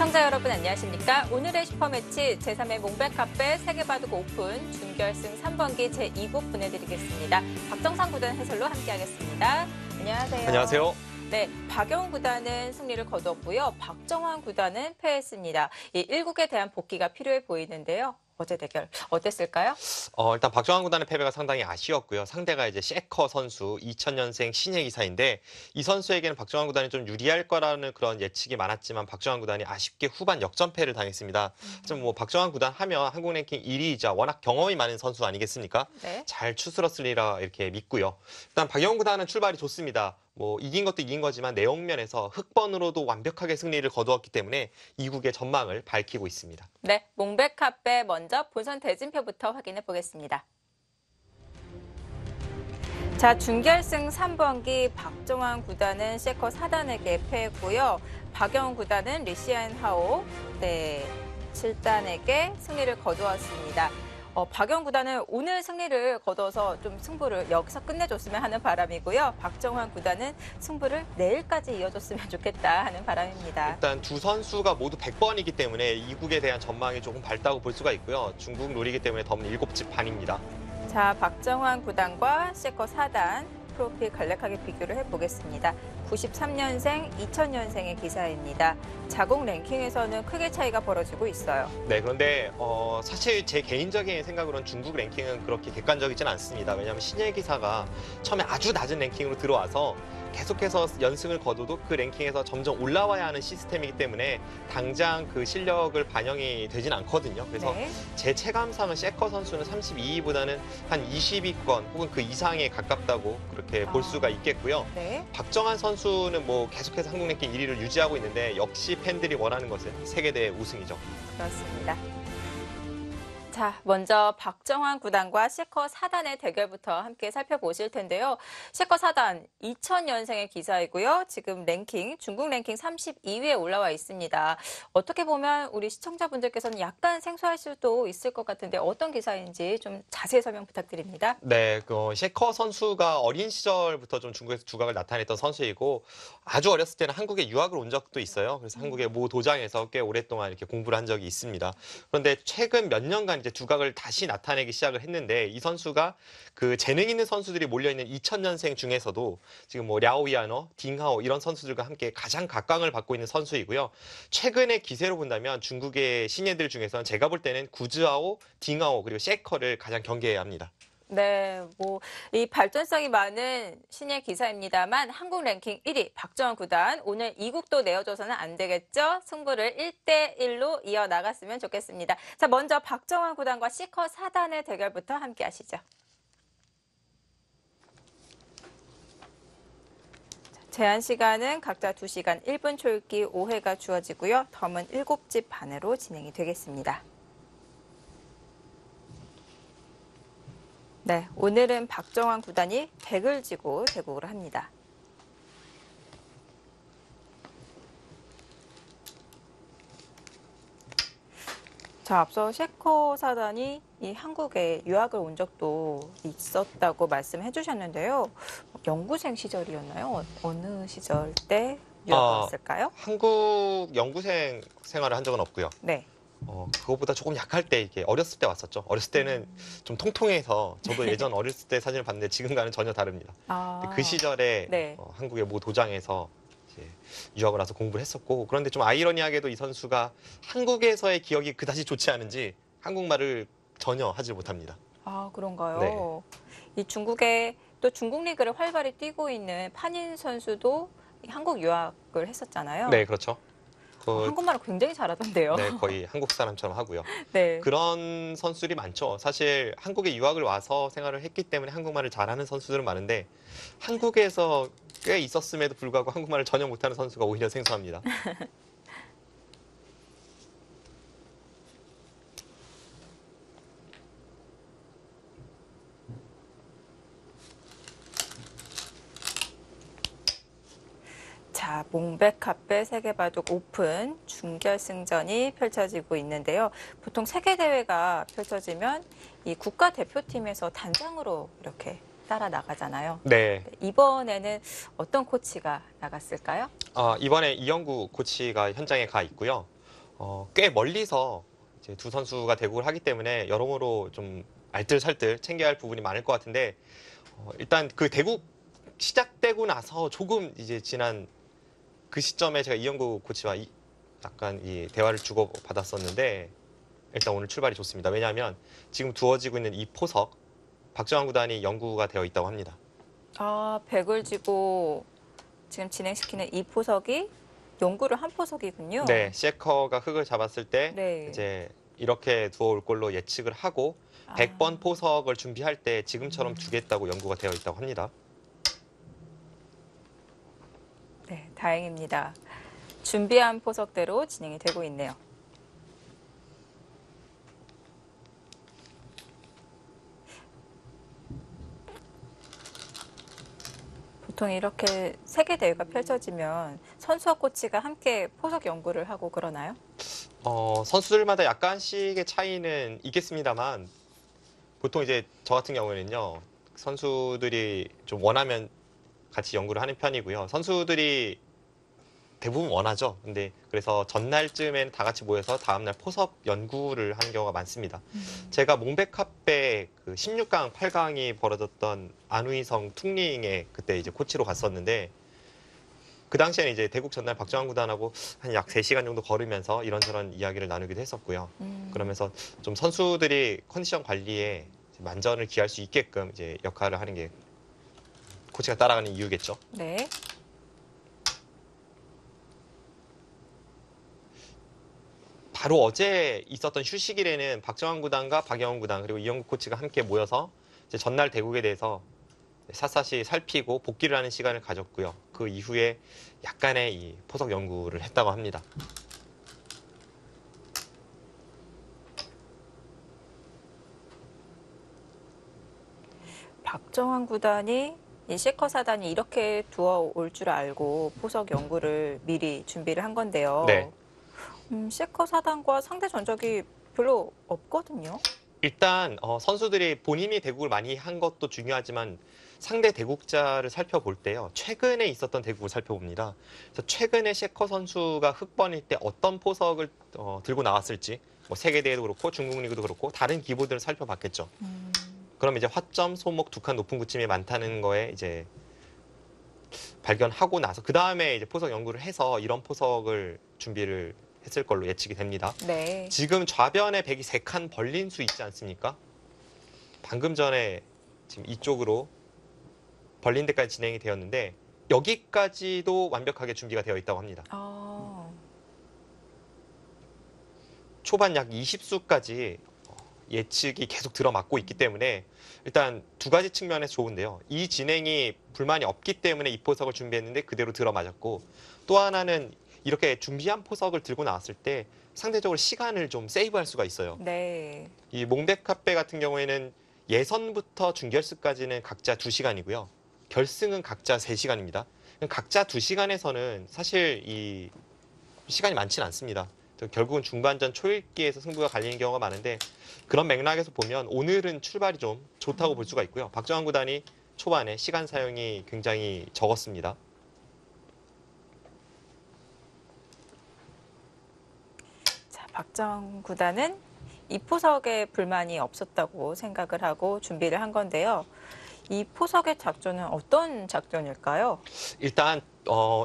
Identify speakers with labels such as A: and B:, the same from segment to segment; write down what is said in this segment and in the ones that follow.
A: 시청자 여러분 안녕하십니까? 오늘의 슈퍼매치 제3회 몽백카페 세계바둑 오픈 준결승 3번기 제2국 보내드리겠습니다. 박정상 구단 해설로 함께하겠습니다. 안녕하세요.
B: 안녕하세요.
A: 네, 박영훈 구단은 승리를 거두었고요. 박정환 구단은 패했습니다. 이 1국에 대한 복귀가 필요해 보이는데요. 어제 대결 어땠을까요?
B: 일단 박정환 구단의 패배가 상당히 아쉬웠고요. 상대가 이제 셰커 선수 2000년생 신예 기사인데 이 선수에게는 박정환 구단이 좀 유리할 거라는 그런 예측이 많았지만 박정환 구단이 아쉽게 후반 역전패를 당했습니다. 좀 뭐 박정환 구단 하면 한국 랭킹 1위이자 워낙 경험이 많은 선수 아니겠습니까? 네. 잘 추스렀으리라 이렇게 믿고요. 일단 박영훈 구단은 출발이 좋습니다. 뭐 이긴 것도 이긴 거지만 내용면에서 흑번으로도 완벽하게 승리를 거두었기 때문에 2국의 전망을 밝히고 있습니다.
A: 네, 몽백카페 먼저 본선 대진표부터 확인해 보겠습니다. 자, 준결승 3번기 박정환 구단은 셰커 4단에게 패했고요. 박영훈 구단은 리시안 하오 7단에게 승리를 거두었습니다. 박영훈 구단은 오늘 승리를 거둬서 좀 승부를 여기서 끝내줬으면 하는 바람이고요. 박정환 구단은 승부를 내일까지 이어줬으면 좋겠다 하는 바람입니다.
B: 일단 두 선수가 모두 100번이기 때문에 2국에 대한 전망이 조금 밝다고 볼 수가 있고요. 중국 룰이기 때문에 덤은 7집 반입니다.
A: 자, 박정환 구단과 셰커 4단 프로필 간략하게 비교를 해보겠습니다. 93년생, 2000년생의 기사입니다. 자국 랭킹에서는 크게 차이가 벌어지고 있어요.
B: 네, 그런데 사실 제 개인적인 생각으로는 중국 랭킹은 그렇게 객관적이진 않습니다. 왜냐하면 신예 기사가 처음에 아주 낮은 랭킹으로 들어와서 계속해서 연승을 거둬도 그 랭킹에서 점점 올라와야 하는 시스템이기 때문에 당장 그 실력을 반영이 되진 않거든요. 그래서
A: 네.
B: 제 체감상은 셰커 선수는 32위보다는 한 20위권 혹은 그 이상에 가깝다고 그렇게 볼 수가 있겠고요.
A: 네.
B: 박정환 선수는 뭐 계속해서 한국 랭킹 1위를 유지하고 있는데 역시 팬들이 원하는 것은 세계대회 우승이죠.
A: 그렇습니다. 자, 먼저 박정환 구단과 셰커 4단의 대결부터 함께 살펴보실 텐데요. 셰커 4단 2000년생의 기사이고요. 지금 중국 랭킹 32위에 올라와 있습니다. 어떻게 보면 우리 시청자분들께서는 약간 생소할 수도 있을 것 같은데 어떤 기사인지 좀 자세히 설명 부탁드립니다.
B: 네, 셰커 선수가 어린 시절부터 좀 중국에서 두각을 나타냈던 선수이고 아주 어렸을 때는 한국에 유학을 온 적도 있어요. 그래서 한국의 모 도장에서 꽤 오랫동안 이렇게 공부를 한 적이 있습니다. 그런데 최근 몇 년간 이제 두각을 다시 나타내기 시작을 했는데 이 선수가 그 재능 있는 선수들이 몰려있는 2000년생 중에서도 지금 뭐 랴오이아너, 딩하오 이런 선수들과 함께 가장 각광을 받고 있는 선수이고요. 최근의 기세로 본다면 중국의 신예들 중에서는 제가 볼 때는 구즈하오, 딩하오 그리고 셰커를 가장 경계해야 합니다.
A: 네, 이 발전성이 많은 신예 기사입니다만 한국 랭킹 1위 박정환 구단 오늘 2국도 내어줘서는 안 되겠죠? 승부를 1대1로 이어나갔으면 좋겠습니다. 자, 먼저 박정환 구단과 셰커 4단의 대결부터 함께 하시죠. 제한 시간은 각자 2시간 1분 초읽기 5회가 주어지고요. 덤은 7집 반으로 진행이 되겠습니다. 네, 오늘은 박정환 구단이 100을 지고 대국을 합니다. 자, 앞서 셰커 4단이 이 한국에 유학을 온 적도 있었다고 말씀해 주셨는데요. 연구생 시절이었나요? 어느 시절 때 유학을 왔을까요?
B: 한국 연구생 생활을 한 적은 없고요.
A: 네.
B: 그거보다 조금 약할 때 이렇게 어렸을 때 왔었죠. 어렸을 때는 좀 통통해서 저도 예전 어렸을 때 사진을 봤는데 지금과는 전혀 다릅니다. 그 시절에
A: 네.
B: 한국의 모 도장에서 이제 유학을 와서 공부를 했었고 그런데 좀 아이러니하게도 이 선수가 한국에서의 기억이 그다지 좋지 않은지 한국말을 전혀 하지 못합니다.
A: 아, 그런가요?
B: 네.
A: 이 중국에 또 중국 리그를 활발히 뛰고 있는 판인 선수도 한국 유학을 했었잖아요.
B: 네, 그렇죠.
A: 한국말을 굉장히 잘하던데요.
B: 네, 거의 한국 사람처럼 하고요.
A: 네.
B: 그런 선수들이 많죠. 사실 한국에 유학을 와서 생활을 했기 때문에 한국말을 잘하는 선수들은 많은데 한국에서 꽤 있었음에도 불구하고 한국말을 전혀 못하는 선수가 오히려 생소합니다.
A: 자, 몽백카페 세계바둑 오픈 준결승전이 펼쳐지고 있는데요. 보통 세계대회가 펼쳐지면 이 국가대표팀에서 단장으로 이렇게 따라 나가잖아요.
B: 네.
A: 이번에는 어떤 코치가 나갔을까요?
B: 이번에 이영구 코치가 현장에 가 있고요. 꽤 멀리서 이제 두 선수가 대국을 하기 때문에 여러모로 좀 알뜰살뜰 챙겨야 할 부분이 많을 것 같은데 일단 그 대국 시작되고 나서 조금 이제 지난 그 시점에 제가 이영구 코치와 약간 이 대화를 주고 받았었는데 일단 오늘 출발이 좋습니다. 왜냐하면 지금 두어지고 있는 이 포석 박정환 구단이 연구가 되어 있다고 합니다.
A: 아, 백을 지고 지금 진행시키는 이 포석이 연구를 한 포석이군요.
B: 네, 셰커가 흙을 잡았을 때
A: 네.
B: 이제 이렇게 두어올 걸로 예측을 하고 100번 포석을 준비할 때 지금처럼 두겠다고 연구가 되어 있다고 합니다.
A: 네, 다행입니다. 준비한 포석대로 진행이 되고 있네요. 보통 이렇게 세계 대회가 펼쳐지면 선수와 코치가 함께 포석 연구를 하고 그러나요?
B: 선수들마다 약간씩의 차이는 있겠습니다만 보통 이제 저 같은 경우에는요. 선수들이 좀 원하면 같이 연구를 하는 편이고요. 선수들이 대부분 원하죠. 근데 그래서 전날쯤엔 다 같이 모여서 다음날 포석 연구를 하는 경우가 많습니다. 제가 몽백카페 그 16강, 8강이 벌어졌던 안우이성 퉁링에 그때 이제 코치로 갔었는데 그 당시에는 이제 대국 전날 박정환 구단하고 한 약 3시간 정도 걸으면서 이런저런 이야기를 나누기도 했었고요. 그러면서 좀 선수들이 컨디션 관리에 만전을 기할 수 있게끔 이제 역할을 하는 게 코치가 따라가는 이유겠죠.
A: 네.
B: 바로 어제 있었던 휴식일에는 박정환 구단과 박영훈 구단 그리고 이영국 코치가 함께 모여서 이제 전날 대국에 대해서 샅샅이 살피고 복귀를 하는 시간을 가졌고요. 그 이후에 약간의 이 포석 연구를 했다고 합니다.
A: 박정환 구단이 이 시커 사단이 이렇게 두어 올 줄 알고 포석 연구를 미리 준비를 한 건데요.
B: 네.
A: 시커 사단과 상대 전적이 별로 없거든요.
B: 일단 선수들이 본인이 대국을 많이 한 것도 중요하지만 상대 대국자를 살펴볼 때요. 최근에 있었던 대국을 살펴봅니다. 그래서 최근에 셰커 선수가 흑번일 때 어떤 포석을 들고 나왔을지 뭐 세계대회도 그렇고 중국 리그도 그렇고 다른 기보들을 살펴봤겠죠. 그럼 이제 화점, 소목, 두 칸 높은 구침이 많다는 거에 이제 발견하고 나서 그 다음에 이제 포석 연구를 해서 이런 포석을 준비를 했을 걸로 예측이 됩니다.
A: 네.
B: 지금 좌변에 백이 3칸 벌린 수 있지 않습니까? 방금 전에 지금 이쪽으로 벌린 데까지 진행이 되었는데 여기까지도 완벽하게 준비가 되어 있다고 합니다. 초반 약 20수까지 예측이 계속 들어맞고 있기 때문에 일단 두 가지 측면에서 좋은데요. 이 진행이 불만이 없기 때문에 이 포석을 준비했는데 그대로 들어맞았고 또 하나는 이렇게 준비한 포석을 들고 나왔을 때 상대적으로 시간을 좀 세이브할 수가 있어요.
A: 네.
B: 이 몽백카페 같은 경우에는 예선부터 준결승까지는 각자 2시간이고요. 결승은 각자 3시간입니다. 각자 2시간에서는 사실 이 시간이 많지는 않습니다. 결국은 중반전 초읽기에서 승부가 갈리는 경우가 많은데 그런 맥락에서 보면 오늘은 출발이 좀 좋다고 볼 수가 있고요. 박정환 구단이 초반에 시간 사용이 굉장히 적었습니다.
A: 자, 박정환 구단은 이 포석에 불만이 없었다고 생각을 하고 준비를 한 건데요. 이 포석의 작전은 어떤 작전일까요?
B: 일단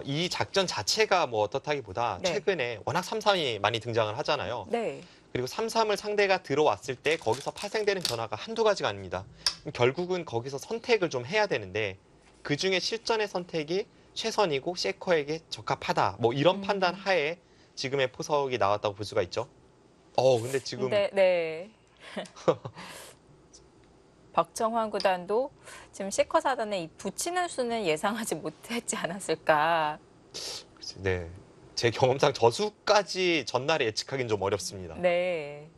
B: 이 작전 자체가 뭐 어떻다기보다
A: 네.
B: 최근에 워낙 3-3이 많이 등장을 하잖아요.
A: 네.
B: 그리고 3-3을 상대가 들어왔을 때 거기서 파생되는 변화가 한두 가지가 아닙니다. 결국은 거기서 선택을 좀 해야 되는데 그중에 실전의 선택이 최선이고 셰커에게 적합하다. 뭐 이런 판단 하에 지금의 포석이 나왔다고 볼 수가 있죠. 근데 지금
A: 네. 박정환 구단도 지금 시커 사단에 이 붙이는 수는 예상하지 못했지 않았을까.
B: 네. 제 경험상 저수까지 전날에 예측하기는 좀 어렵습니다.
A: 네.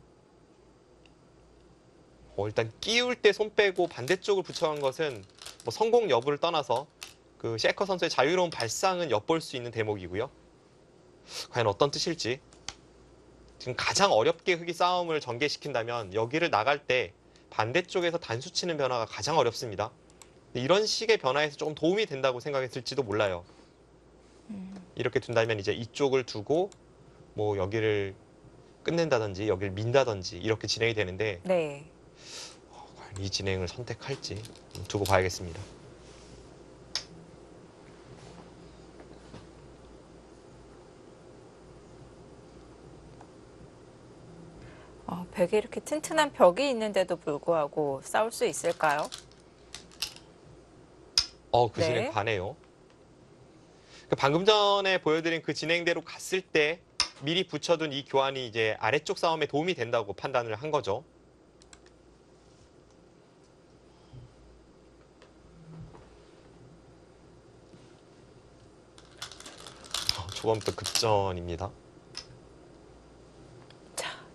B: 일단 끼울 때 손 빼고 반대쪽을 붙여간 것은 뭐 성공 여부를 떠나서 그 셰커 선수의 자유로운 발상은 엿볼 수 있는 대목이고요. 과연 어떤 뜻일지. 지금 가장 어렵게 흑이 싸움을 전개시킨다면 여기를 나갈 때 반대쪽에서 단수 치는 변화가 가장 어렵습니다. 이런 식의 변화에서 조금 도움이 된다고 생각했을지도 몰라요. 이렇게 둔다면 이제 이쪽을 두고 뭐 여기를 끝낸다든지 여기를 민다든지 이렇게 진행이 되는데
A: 네.
B: 과연 이 진행을 선택할지 두고 봐야겠습니다.
A: 벽에 이렇게 튼튼한 벽이 있는데도 불구하고 싸울 수 있을까요?
B: 그 진행
A: 네.
B: 가네요. 방금 전에 보여드린 그 진행대로 갔을 때 미리 붙여둔 이 교환이 이제 아래쪽 싸움에 도움이 된다고 판단을 한 거죠. 초반부터 급전입니다.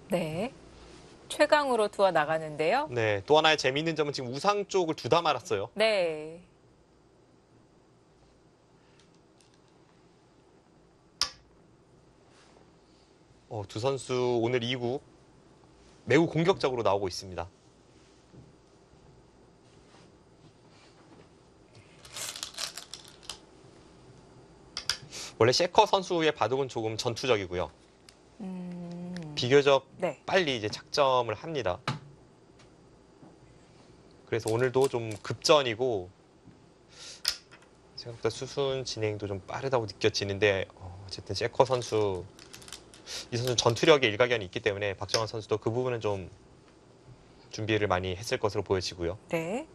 A: 네. 최강으로 두어 나가는데요.
B: 네, 또 하나의 재미있는 점은 지금 우상 쪽을 둘 다 말았어요.
A: 네.
B: 두 선수 오늘 2구 매우 공격적으로 나오고 있습니다. 원래 셰커 선수의 바둑은 조금 전투적이고요. 비교적
A: 네.
B: 빨리 이제 착점을 합니다. 그래서 오늘도 좀 급전이고 생각보다 수순 진행도 좀 빠르다고 느껴지는데 어쨌든 셰커 선수 이 선수는 전투력에 일가견이 있기 때문에 박정환 선수도 그 부분은 좀 준비를 많이 했을 것으로 보여지고요.
A: 네.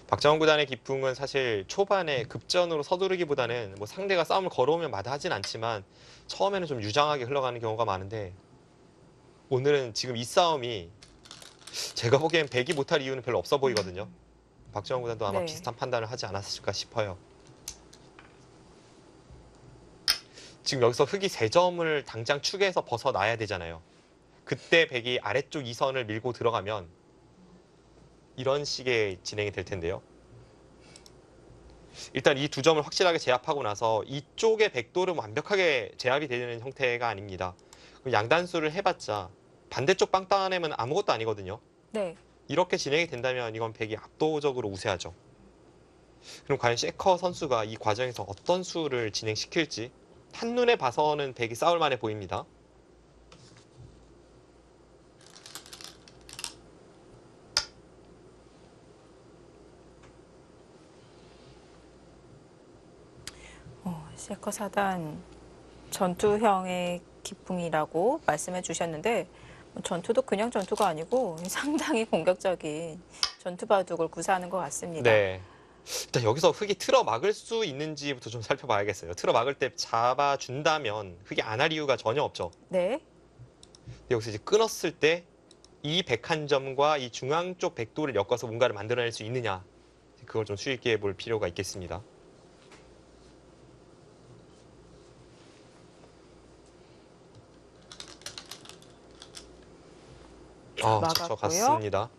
B: 박정환 구단의 기풍은 사실 초반에 급전으로 서두르기보다는 뭐 상대가 싸움을 걸어오면 마다하진 않지만 처음에는 좀 유장하게 흘러가는 경우가 많은데 오늘은 지금 이 싸움이 제가 보기엔 배기 못할 이유는 별로 없어 보이거든요. 박정환 구단도 아마
A: 네.
B: 비슷한 판단을 하지 않았을까 싶어요. 지금 여기서 흑이 3점을 당장 축에서 벗어나야 되잖아요. 그때 백이 아래쪽 2선을 밀고 들어가면 이런 식의 진행이 될 텐데요. 일단 이 2점을 확실하게 제압하고 나서 이쪽의 백돌은 완벽하게 제압이 되는 형태가 아닙니다. 양단수를 해봤자 반대쪽 빵따내면 아무것도 아니거든요.
A: 네.
B: 이렇게 진행이 된다면 이건 백이 압도적으로 우세하죠. 그럼 과연 셰커 선수가 이 과정에서 어떤 수를 진행시킬지 한눈에 봐서는 백이 싸울 만해 보입니다.
A: 셰커 사단 전투형의 기풍이라고 말씀해 주셨는데 전투도 그냥 전투가 아니고 상당히 공격적인 전투 바둑을 구사하는 것 같습니다.
B: 네. 일단 여기서 흑이 틀어 막을 수 있는지부터 좀 살펴봐야겠어요. 틀어 막을 때 잡아준다면 흑이 안 할 이유가 전혀 없죠.
A: 네.
B: 근데 여기서 이제 끊었을 때 이 101점과 이 중앙 쪽 백도를 엮어서 뭔가를 만들어낼 수 있느냐. 그걸 좀 수익 있게 볼 필요가 있겠습니다.
A: 막았고요.
B: 젖혀갔습니다.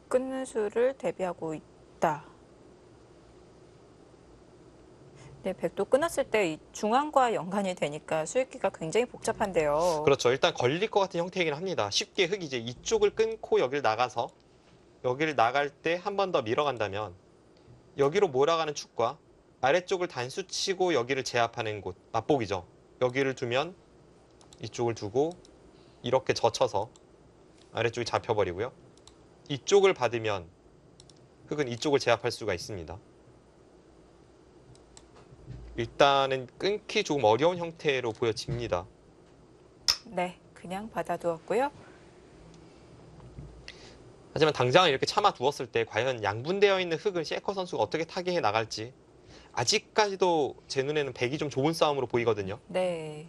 A: 끊는 수를 대비하고 있다. 네, 백도 끊었을 때 이 중앙과 연관이 되니까 수익기가 굉장히 복잡한데요.
B: 그렇죠. 일단 걸릴 것 같은 형태이긴 합니다. 쉽게 흑이 이제 이쪽을 끊고 여기를 나가서 여기를 나갈 때 한 번 더 밀어간다면 여기로 몰아가는 축과 아래쪽을 단수 치고 여기를 제압하는 곳, 맛보기죠. 여기를 두면 이쪽을 두고 이렇게 젖혀서 아래쪽이 잡혀버리고요. 이쪽을 받으면 흑은 이쪽을 제압할 수가 있습니다. 일단은 끊기 조금 어려운 형태로 보여집니다.
A: 네, 그냥 받아두었고요.
B: 하지만 당장 이렇게 참아두었을 때 과연 양분되어 있는 흑을 셰커 선수가 어떻게 타개해 나갈지 아직까지도 제 눈에는 백이 좀 좋은 싸움으로 보이거든요.
A: 네.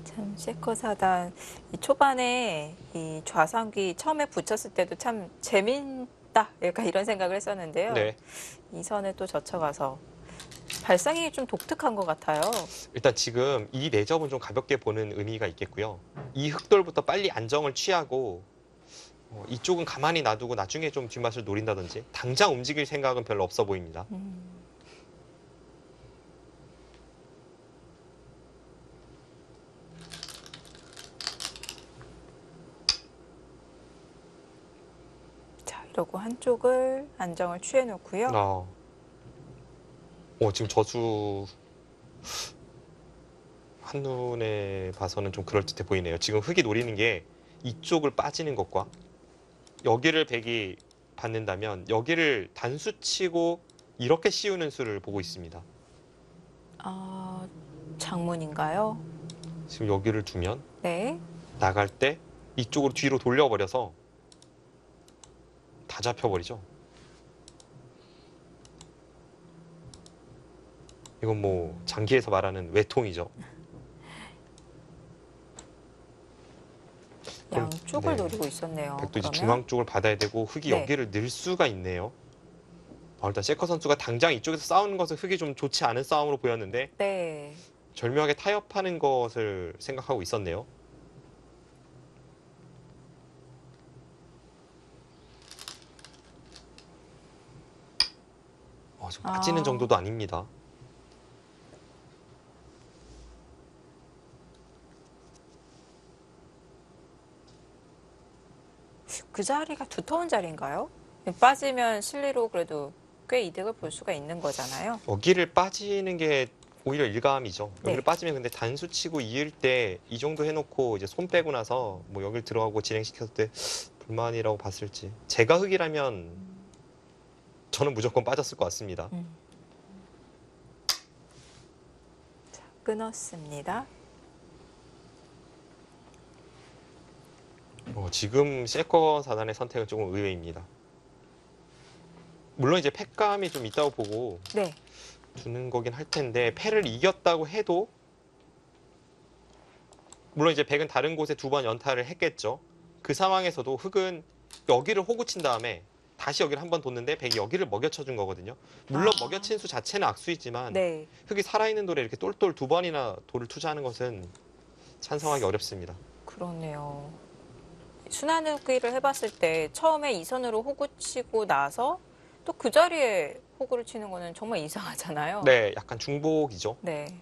A: 참 셰커 사단 이 초반에 이 좌상귀 처음에 붙였을 때도 참 재밌다 약간 이런 생각을 했었는데요.
B: 네.
A: 이 선에 또 젖혀가서 발상이 좀 독특한 것 같아요.
B: 일단 지금 이 4점은 좀 가볍게 보는 의미가 있겠고요. 이 흑돌부터 빨리 안정을 취하고 이쪽은 가만히 놔두고 나중에 좀 뒷맛을 노린다든지 당장 움직일 생각은 별로 없어 보입니다.
A: 자, 이러고 한쪽을 안정을 취해 놓고요.
B: 지금 저수 한눈에 봐서는 좀 그럴듯해 보이네요. 지금 흙이 노리는 게 이쪽을 빠지는 것과 여기를 백이 받는다면 여기를 단수 치고 이렇게 씌우는 수를 보고 있습니다.
A: 아, 장문인가요?
B: 지금 여기를 두면
A: 네.
B: 나갈 때 이쪽으로 뒤로 돌려버려서 다 잡혀버리죠. 이건 뭐 장기에서 말하는 외통이죠. 그럼,
A: 양쪽을
B: 네.
A: 노리고 있었네요.
B: 백도 이제
A: 그러면
B: 중앙 쪽을 받아야 되고 흙이
A: 네.
B: 여기를 늘 수가 있네요. 일단 세커 선수가 당장 이쪽에서 싸우는 것은 흙이 좀 좋지 않은 싸움으로 보였는데
A: 네.
B: 절묘하게 타협하는 것을 생각하고 있었네요. 좀 빠지는
A: 아.
B: 정도도 아닙니다.
A: 그 자리가 두터운 자리인가요? 빠지면 실리로 그래도 꽤 이득을 볼 수가 있는 거잖아요.
B: 여기를 빠지는 게 오히려 일감이죠. 여기를
A: 네.
B: 빠지면 근데 단수 치고 이을 때 이 정도 해놓고 이제 손 빼고 나서 뭐 여길 들어가고 진행시켰을 때 불만이라고 봤을지. 제가 흙이라면 저는 무조건 빠졌을 것 같습니다.
A: 자, 끊었습니다.
B: 지금 세커 사단의 선택은 조금 의외입니다. 물론 이제 패감이 좀 있다고 보고
A: 네.
B: 두는 거긴 할 텐데 패를 이겼다고 해도 물론 이제 백은 다른 곳에 두 번 연타를 했겠죠. 그 상황에서도 흙은 여기를 호구 친 다음에 다시 여기를 한 번 뒀는데 백이 여기를 먹여쳐준 거거든요. 물론
A: 아.
B: 먹여친 수 자체는 악수이지만
A: 네.
B: 흙이 살아있는 돌에 이렇게 똘똘 두 번이나 돌을 투자하는 것은 찬성하기 어렵습니다.
A: 그러네요. 순환 후기를 해봤을 때 처음에 이선으로 호구 치고 나서 또 그 자리에 호구를 치는 거는 정말 이상하잖아요.
B: 네, 약간 중복이죠.
A: 네.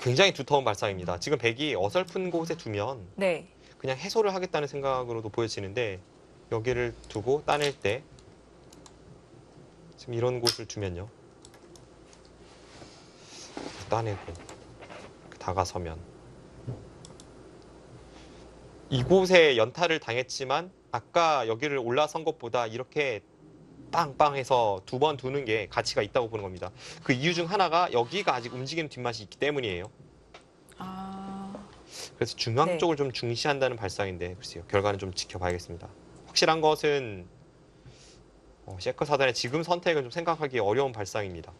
B: 굉장히 두터운 발상입니다. 지금 백이 어설픈 곳에 두면
A: 네.
B: 그냥 해소를 하겠다는 생각으로도 보여지는데 여기를 두고 따낼 때 지금 이런 곳을 두면요. 따내고 다가서면 이곳에 연타를 당했지만 아까 여기를 올라선 것보다 이렇게 빵빵해서 두 번 두는 게 가치가 있다고 보는 겁니다. 그 이유 중 하나가 여기가 아직 움직이는 뒷맛이 있기 때문이에요.
A: 아,
B: 그래서 중앙
A: 네.
B: 쪽을 좀 중시한다는 발상인데 글쎄요. 결과는 좀 지켜봐야겠습니다. 확실한 것은 세커 사단의 지금 선택은 좀 생각하기 어려운 발상입니다.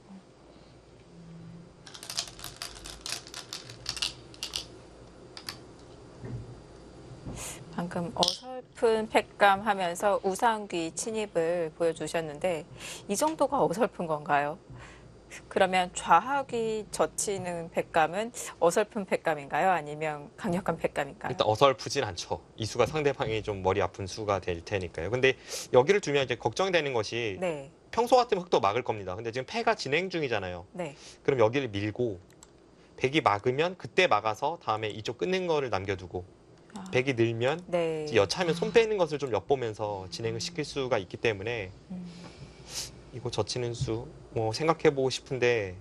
A: 방금 어설픈 팩감 하면서 우상귀 침입을 보여주셨는데 이 정도가 어설픈 건가요? 그러면 좌하귀 젖히는 팩감은 어설픈 팩감인가요? 아니면 강력한 팩감인가요?
B: 일단 어설프진 않죠. 이 수가 상대방이 좀 머리 아픈 수가 될 테니까요. 근데 여기를 두면 이제 걱정되는 것이
A: 네,
B: 평소 같으면 흑도 막을 겁니다. 근데 지금 패가 진행 중이잖아요.
A: 네.
B: 그럼 여기를 밀고 백이 막으면 그때 막아서 다음에 이쪽 끊는 거를 남겨두고
A: 아,
B: 백이 늘면
A: 네.
B: 이제 여차하면 손 빼는 것을 좀 엿보면서 진행을 시킬 수가 있기 때문에 이거 젖히는 수 뭐 생각해보고 싶은데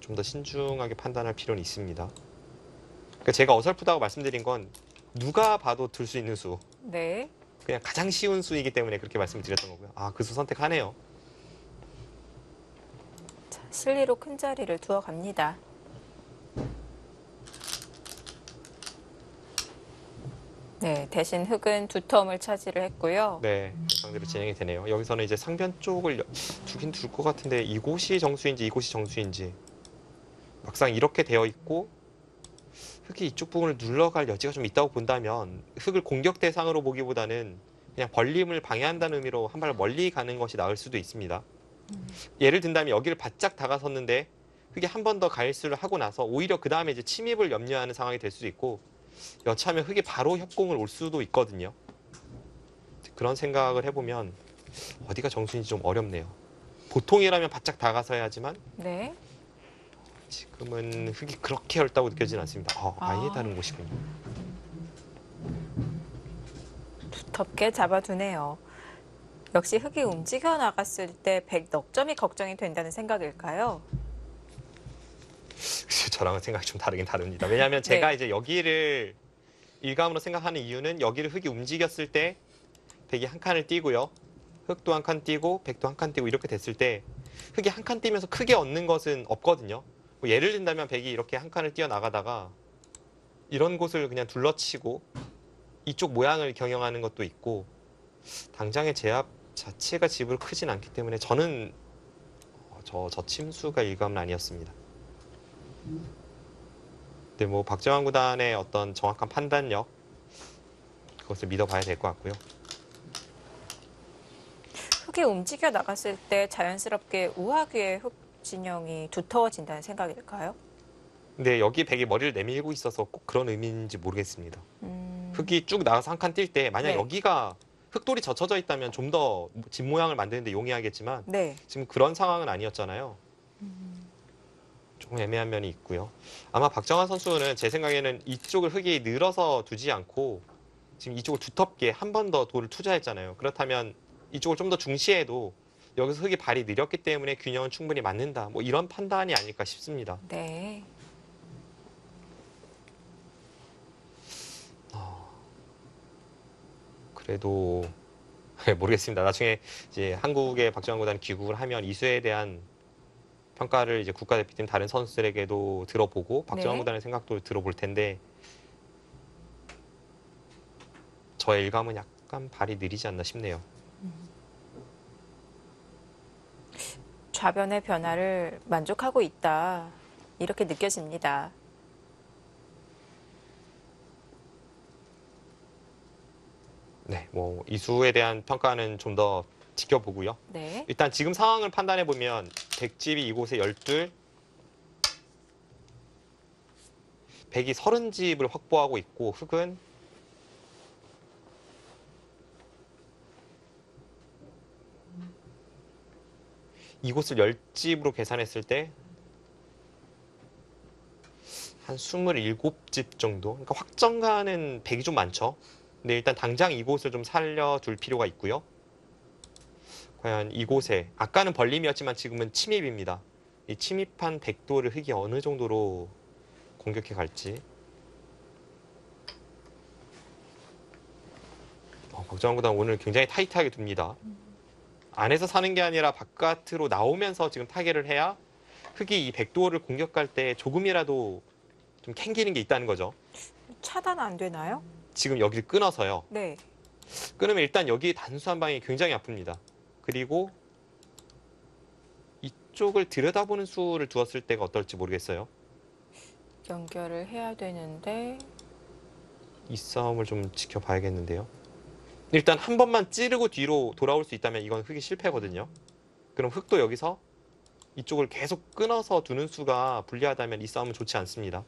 B: 좀 더 신중하게 판단할 필요는 있습니다. 그러니까 제가 어설프다고 말씀드린 건 누가 봐도 들 수 있는 수,
A: 네.
B: 그냥 가장 쉬운 수이기 때문에 그렇게 말씀드렸던 거고요. 그 수 선택하네요.
A: 자, 실리로 큰 자리를 두어 갑니다. 네, 대신 흙은 두 텀을 차지를 했고요.
B: 네, 상대로 진행이 되네요. 여기서는 이제 상변 쪽을 두긴 둘 것 같은데 이곳이 정수인지 이곳이 정수인지 막상 이렇게 되어 있고 흙이 이쪽 부분을 눌러갈 여지가 좀 있다고 본다면 흙을 공격 대상으로 보기보다는 그냥 벌림을 방해한다는 의미로 한 발 멀리 가는 것이 나을 수도 있습니다. 예를 든다면 여기를 바짝 다가섰는데 흙이 한 번 더 가일수를 하고 나서 오히려 그 다음에 이제 침입을 염려하는 상황이 될 수도 있고 여차하면 흙이 바로 협공을 올 수도 있거든요. 그런 생각을 해보면 어디가 정수인지 좀 어렵네요. 보통이라면 바짝 다가서야 하지만
A: 네.
B: 지금은 흙이 그렇게 넓다고 느껴지진 않습니다. 아예 다른 곳이군요.
A: 두텁게 잡아두네요. 역시 흙이 움직여 나갔을 때 백 넉 점이 걱정이 된다는 생각일까요?
B: 저랑은 생각이 좀 다르긴 다릅니다. 왜냐하면
A: 네.
B: 제가 이제 여기를 일감으로 생각하는 이유는 여기를 흙이 움직였을 때 백이 한 칸을 띄고요. 흙도 한 칸 띄고 백도 한 칸 띄고 이렇게 됐을 때 흙이 한 칸 띄면서 크게 얻는 것은 없거든요. 뭐 예를 든다면 백이 이렇게 한 칸을 띄어 나가다가 이런 곳을 그냥 둘러치고 이쪽 모양을 경영하는 것도 있고 당장의 제압 자체가 집으로 크진 않기 때문에 저는 저 침수가 일감은 아니었습니다. 근데 뭐 박정환 구단의 어떤 정확한 판단력 그것을 믿어봐야 될 것 같고요.
A: 흙이 움직여 나갔을 때 자연스럽게 우하귀의 흙 진영이 두터워진다는 생각일까요?
B: 근데 여기 백이 머리를 내밀고 있어서 꼭 그런 의미인지 모르겠습니다. 흙이 쭉 나가서 한 칸 뛸 때 만약
A: 네.
B: 여기가 흙돌이 젖혀져 있다면 좀 더 집 모양을 만드는데 용이하겠지만
A: 네.
B: 지금 그런 상황은 아니었잖아요. 조금 애매한 면이 있고요. 아마 박정환 선수는 제 생각에는 이쪽을 흙이 늘어서 두지 않고 지금 이쪽을 두텁게 한 번 더 돌을 투자했잖아요. 그렇다면 이쪽을 좀 더 중시해도 여기서 흙이 발이 느렸기 때문에 균형은 충분히 맞는다. 뭐 이런 판단이 아닐까 싶습니다.
A: 네.
B: 그래도 모르겠습니다. 나중에 이제 한국의 박정환 구단이 귀국을 하면 이수에 대한 평가를 이제 국가대표팀 다른 선수들에게도 들어보고 박정환
A: 네.
B: 구단의 생각도 들어볼 텐데 저의 일감은 약간 발이 느리지 않나 싶네요.
A: 좌변의 변화를 만족하고 있다. 이렇게 느껴집니다.
B: 네, 뭐 이수에 대한 평가는 좀 더 지켜보고요.
A: 네.
B: 일단 지금 상황을 판단해 보면 백집이 이곳에 12, 백이 30집을 확보하고 있고 흙은 이곳을 10집으로 계산했을 때 한 27집 정도. 그러니까 확정가는 백이 좀 많죠. 근데 일단 당장 이곳을 좀 살려둘 필요가 있고요. 과연 이곳에 아까는 벌림이었지만 지금은 침입입니다. 이 침입한 백도를 흙이 어느 정도로 공격해 갈지. 박정환 구단 오늘 굉장히 타이트하게 둡니다. 안에서 사는 게 아니라 바깥으로 나오면서 지금 타겟을 해야 흙이 이 백도를 공격할 때 조금이라도 좀 캥기는 게 있다는 거죠.
A: 차단 안 되나요?
B: 지금 여기를 끊어서요.
A: 네.
B: 끊으면 일단 여기 단수 한 방이 굉장히 아픕니다. 그리고 이쪽을 들여다보는 수를 두었을 때가 어떨지 모르겠어요.
A: 연결을 해야 되는데
B: 이 싸움을 좀 지켜봐야겠는데요. 일단 한 번만 찌르고 뒤로 돌아올 수 있다면 이건 흙이 실패거든요. 그럼 흙도 여기서 이쪽을 계속 끊어서 두는 수가 불리하다면 이 싸움은 좋지 않습니다.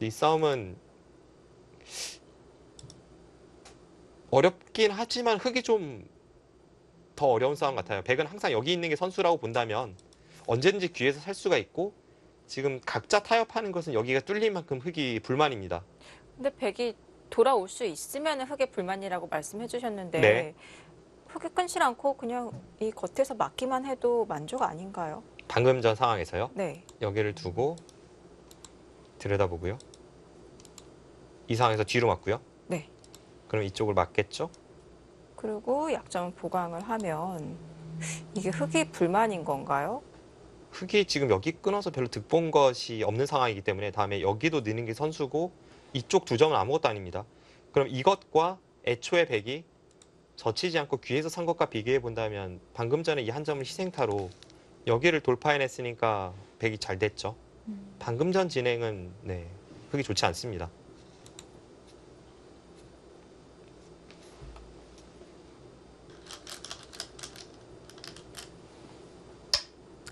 B: 이 싸움은 어렵긴 하지만 흙이 좀 더 어려운 싸움 같아요. 백은 항상 여기 있는 게 선수라고 본다면 언제든지 뒤에서 살 수가 있고 지금 각자 타협하는 것은 여기가 뚫린 만큼 흙이 불만입니다.
A: 근데 백이 돌아올 수 있으면 흙의 불만이라고 말씀해 주셨는데
B: 네.
A: 흙이 끊질 않고 그냥 이 겉에서 막기만 해도 만족 아닌가요?
B: 방금 전 상황에서요.
A: 네.
B: 여기를 두고 들여다보고요. 이 상황에서 뒤로 맞고요.
A: 네.
B: 그럼 이쪽을 맞겠죠?
A: 그리고 약점을 보강을 하면 이게 흙이 불만인 건가요?
B: 흙이 지금 여기 끊어서 별로 득본 것이 없는 상황이기 때문에 다음에 여기도 느는 게 선수고 이쪽 두 점은 아무것도 아닙니다. 그럼 이것과 애초의 백이 젖히지 않고 귀에서 산 것과 비교해 본다면 방금 전에 이 한 점을 희생타로 여기를 돌파해냈으니까 백이 잘 됐죠. 방금 전 진행은 흙이 좋지 않습니다.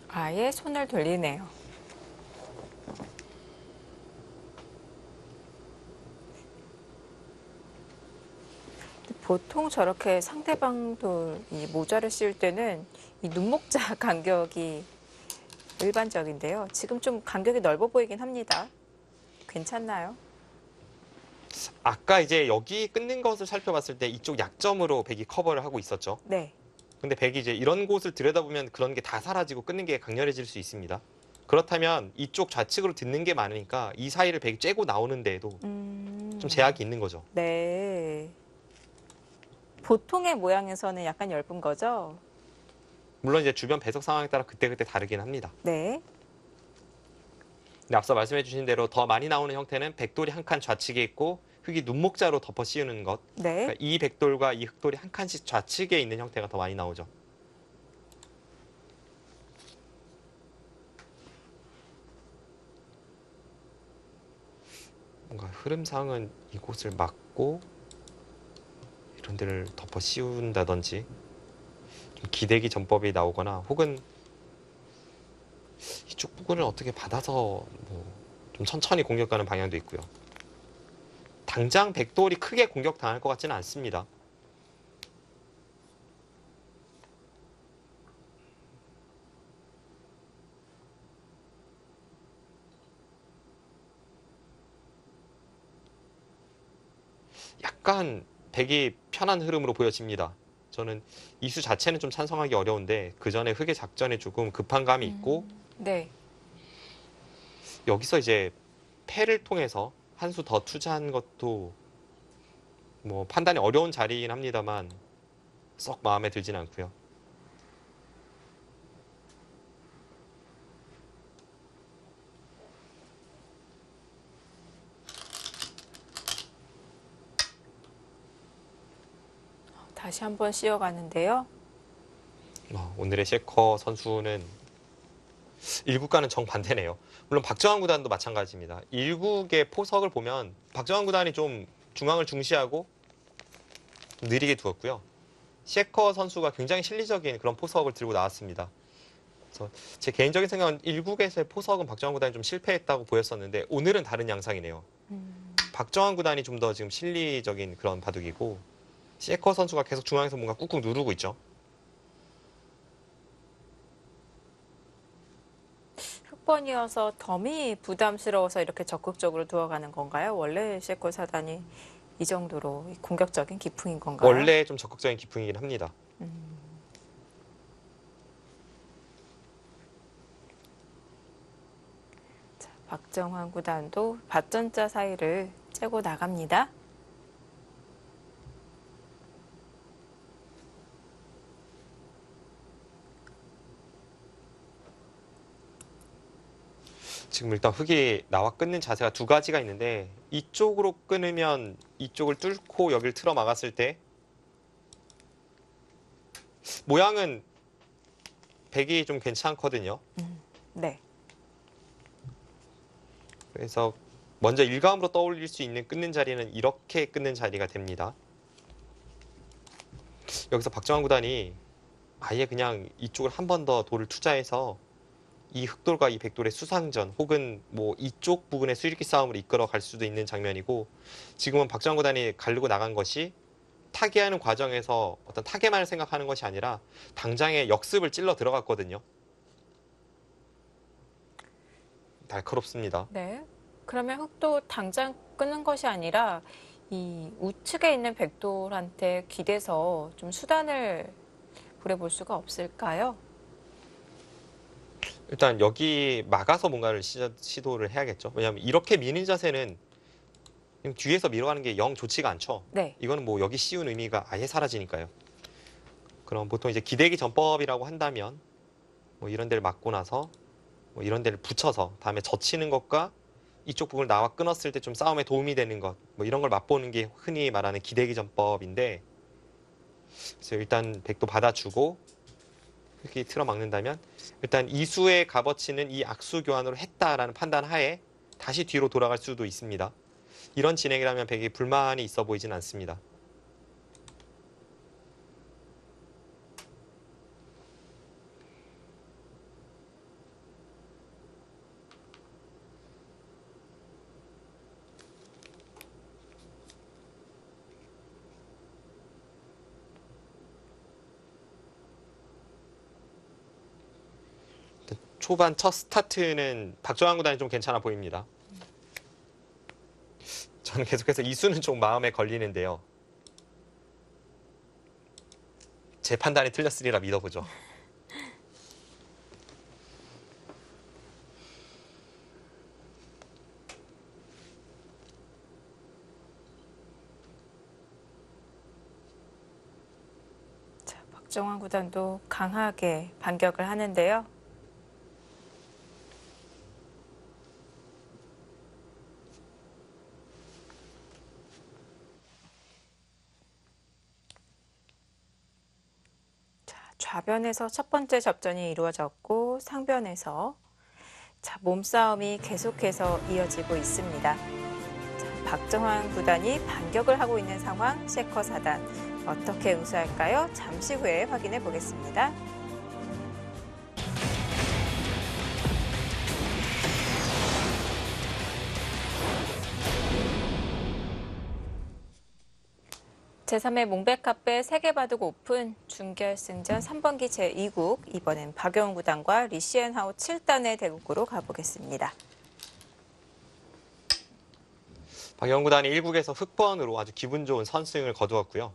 A: 아예 손을 돌리네요. 보통 저렇게 상대방 돌이 모자를 씌울 때는 이 눈목자 간격이 일반적인데요. 지금 좀 간격이 넓어 보이긴 합니다. 괜찮나요?
B: 아까 이제 여기 끊는 것을 살펴봤을 때 이쪽 약점으로 백이 커버를 하고 있었죠.
A: 네.
B: 근데 백이 이제 이런 곳을 들여다보면 그런 게 다 사라지고 끊는 게 강렬해질 수 있습니다. 그렇다면 이쪽 좌측으로 듣는 게 많으니까 이 사이를 백이 쬐고 나오는 데에도 좀 제약이 있는 거죠.
A: 네. 보통의 모양에서는 약간 엷은 거죠?
B: 물론 이제 주변 배석 상황에 따라 그때그때 다르긴 합니다.
A: 네.
B: 근데 앞서 말씀해 주신 대로 더 많이 나오는 형태는 백돌이 한 칸 좌측에 있고 흙이 눈목자로 덮어 씌우는 것.
A: 네.
B: 그러니까 이 백돌과 이 흙돌이 한 칸씩 좌측에 있는 형태가 더 많이 나오죠. 뭔가 흐름상은 이곳을 막고 이런 데를 덮어 씌운다든지 좀 기대기 전법이 나오거나 혹은 이쪽 부분을 어떻게 받아서 뭐 좀 천천히 공격하는 방향도 있고요. 당장 백돌이 크게 공격당할 것 같지는 않습니다. 약간 백이 편한 흐름으로 보여집니다. 저는 이 수 자체는 좀 찬성하기 어려운데 그 전에 흑의 작전에 조금 급한 감이 있고
A: 네.
B: 여기서 이제 패를 통해서 한 수 더 투자한 것도 뭐 판단이 어려운 자리이긴 합니다만 썩 마음에 들진 않고요.
A: 다시 한번 씌워가는데요.
B: 오늘의 셰커 선수는 1국과는 정반대네요. 물론 박정환 구단도 마찬가지입니다. 1국의 포석을 보면 박정환 구단이 좀 중앙을 중시하고 좀 느리게 두었고요. 셰커 선수가 굉장히 실리적인 그런 포석을 들고 나왔습니다. 그래서 제 개인적인 생각은 1국에서의 포석은 박정환 구단이 좀 실패했다고 보였었는데 오늘은 다른 양상이네요. 박정환 구단이 좀 더 지금 실리적인 그런 바둑이고 셰커 선수가 계속 중앙에서 뭔가 꾹꾹 누르고 있죠.
A: 흑번이어서 덤이 부담스러워서 이렇게 적극적으로 두어가는 건가요? 원래 셰코 사단이 이 정도로 공격적인 기풍인 건가요?
B: 원래 좀 적극적인 기풍이긴 합니다.
A: 자, 박정환 구단도 밭전자 사이를 째고 나갑니다.
B: 지금 일단 흙이 나와 끊는 자세가 두 가지가 있는데 이쪽으로 끊으면 이쪽을 뚫고 여기를 틀어 막았을 때 모양은 백이 좀 괜찮거든요.
A: 네.
B: 그래서 먼저 일감으로 떠올릴 수 있는 끊는 자리는 이렇게 끊는 자리가 됩니다. 여기서 박정환 구단이 아예 그냥 이쪽을 한 번 더 돌을 투자해서 이 흑돌과 이 백돌의 수상전 혹은 뭐 이쪽 부분의 수일기 싸움을 이끌어 갈 수도 있는 장면이고 지금은 박정환 구단이 가르고 나간 것이 타개하는 과정에서 어떤 타개만을 생각하는 것이 아니라 당장의 역습을 찔러 들어갔거든요. 날카롭습니다.
A: 네. 그러면 흑도 당장 끊는 것이 아니라 이 우측에 있는 백돌한테 기대서 좀 수단을 부려볼 수가 없을까요?
B: 일단 여기 막아서 뭔가를 시도를 해야겠죠. 왜냐하면 이렇게 미는 자세는 뒤에서 밀어가는 게 영 좋지가 않죠.
A: 네.
B: 이거는 뭐 여기 씌운 의미가 아예 사라지니까요. 그럼 보통 이제 기대기 전법이라고 한다면 뭐 이런 데를 막고 나서 뭐 이런 데를 붙여서 다음에 젖히는 것과 이쪽 부분을 나와 끊었을 때 좀 싸움에 도움이 되는 것 뭐 이런 걸 맛보는 게 흔히 말하는 기대기 전법인데 그래서 일단 백도 받아주고 이렇게 틀어 막는다면 일단 이수의 값어치는 이 악수 교환으로 했다라는 판단 하에 다시 뒤로 돌아갈 수도 있습니다. 이런 진행이라면 백이 불만이 있어 보이진 않습니다. 초반 첫 스타트는 박정환 구단이 좀 괜찮아 보입니다. 저는 계속해서 이 수는 좀 마음에 걸리는데요. 제 판단이 틀렸으리라 믿어보죠.
A: 자, 박정환 구단도 강하게 반격을 하는데요. 좌변에서 첫 번째 접전이 이루어졌고 상변에서 자, 몸싸움이 계속해서 이어지고 있습니다. 자, 박정환 구단이 반격을 하고 있는 상황, 세커 4단 어떻게 응수할까요? 잠시 후에 확인해 보겠습니다. 제3회 몽백카페 세계바둑 오픈 준결승전 3번기 제2국 이번엔 박영훈 구단과 리시엔하우 7단의 대국으로 가보겠습니다.
B: 박영훈 구단이 1국에서 흑번으로 아주 기분 좋은 선승을 거두었고요.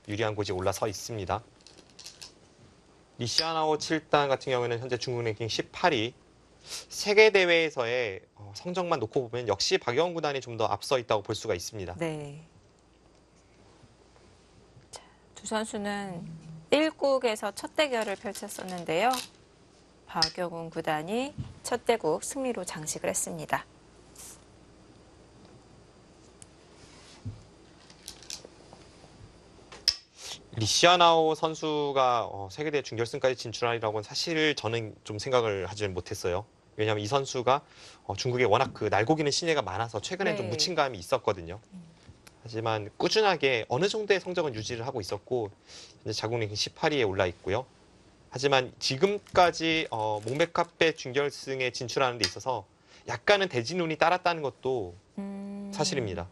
B: 유리한 곳이 올라서 있습니다. 리시안하오 7단 같은 경우에는 현재 중국 랭킹 18위. 세계대회에서의 성적만 놓고 보면 역시 박영훈 구단이 좀 더 앞서 있다고 볼 수가 있습니다.
A: 네. 자, 두 선수는 1국에서 첫 대결을 펼쳤었는데요. 박영훈 구단이 첫 대국 승리로 장식을 했습니다.
B: 리시아나오 선수가 세계대회 준결승까지 진출하리라고는 사실 저는 좀 생각을 하지 못했어요. 왜냐하면 이 선수가 중국에 워낙 그 날고기는 신예가 많아서 최근에 좀
A: 네.
B: 묻힌 감이 있었거든요. 하지만 꾸준하게 어느 정도의 성적은 유지를 하고 있었고 현재 자국 랭킹 18위에 올라 있고요. 하지만 지금까지 몽백카페 준결승에 진출하는 데 있어서 약간은 대진운이 따랐다는 것도 사실입니다.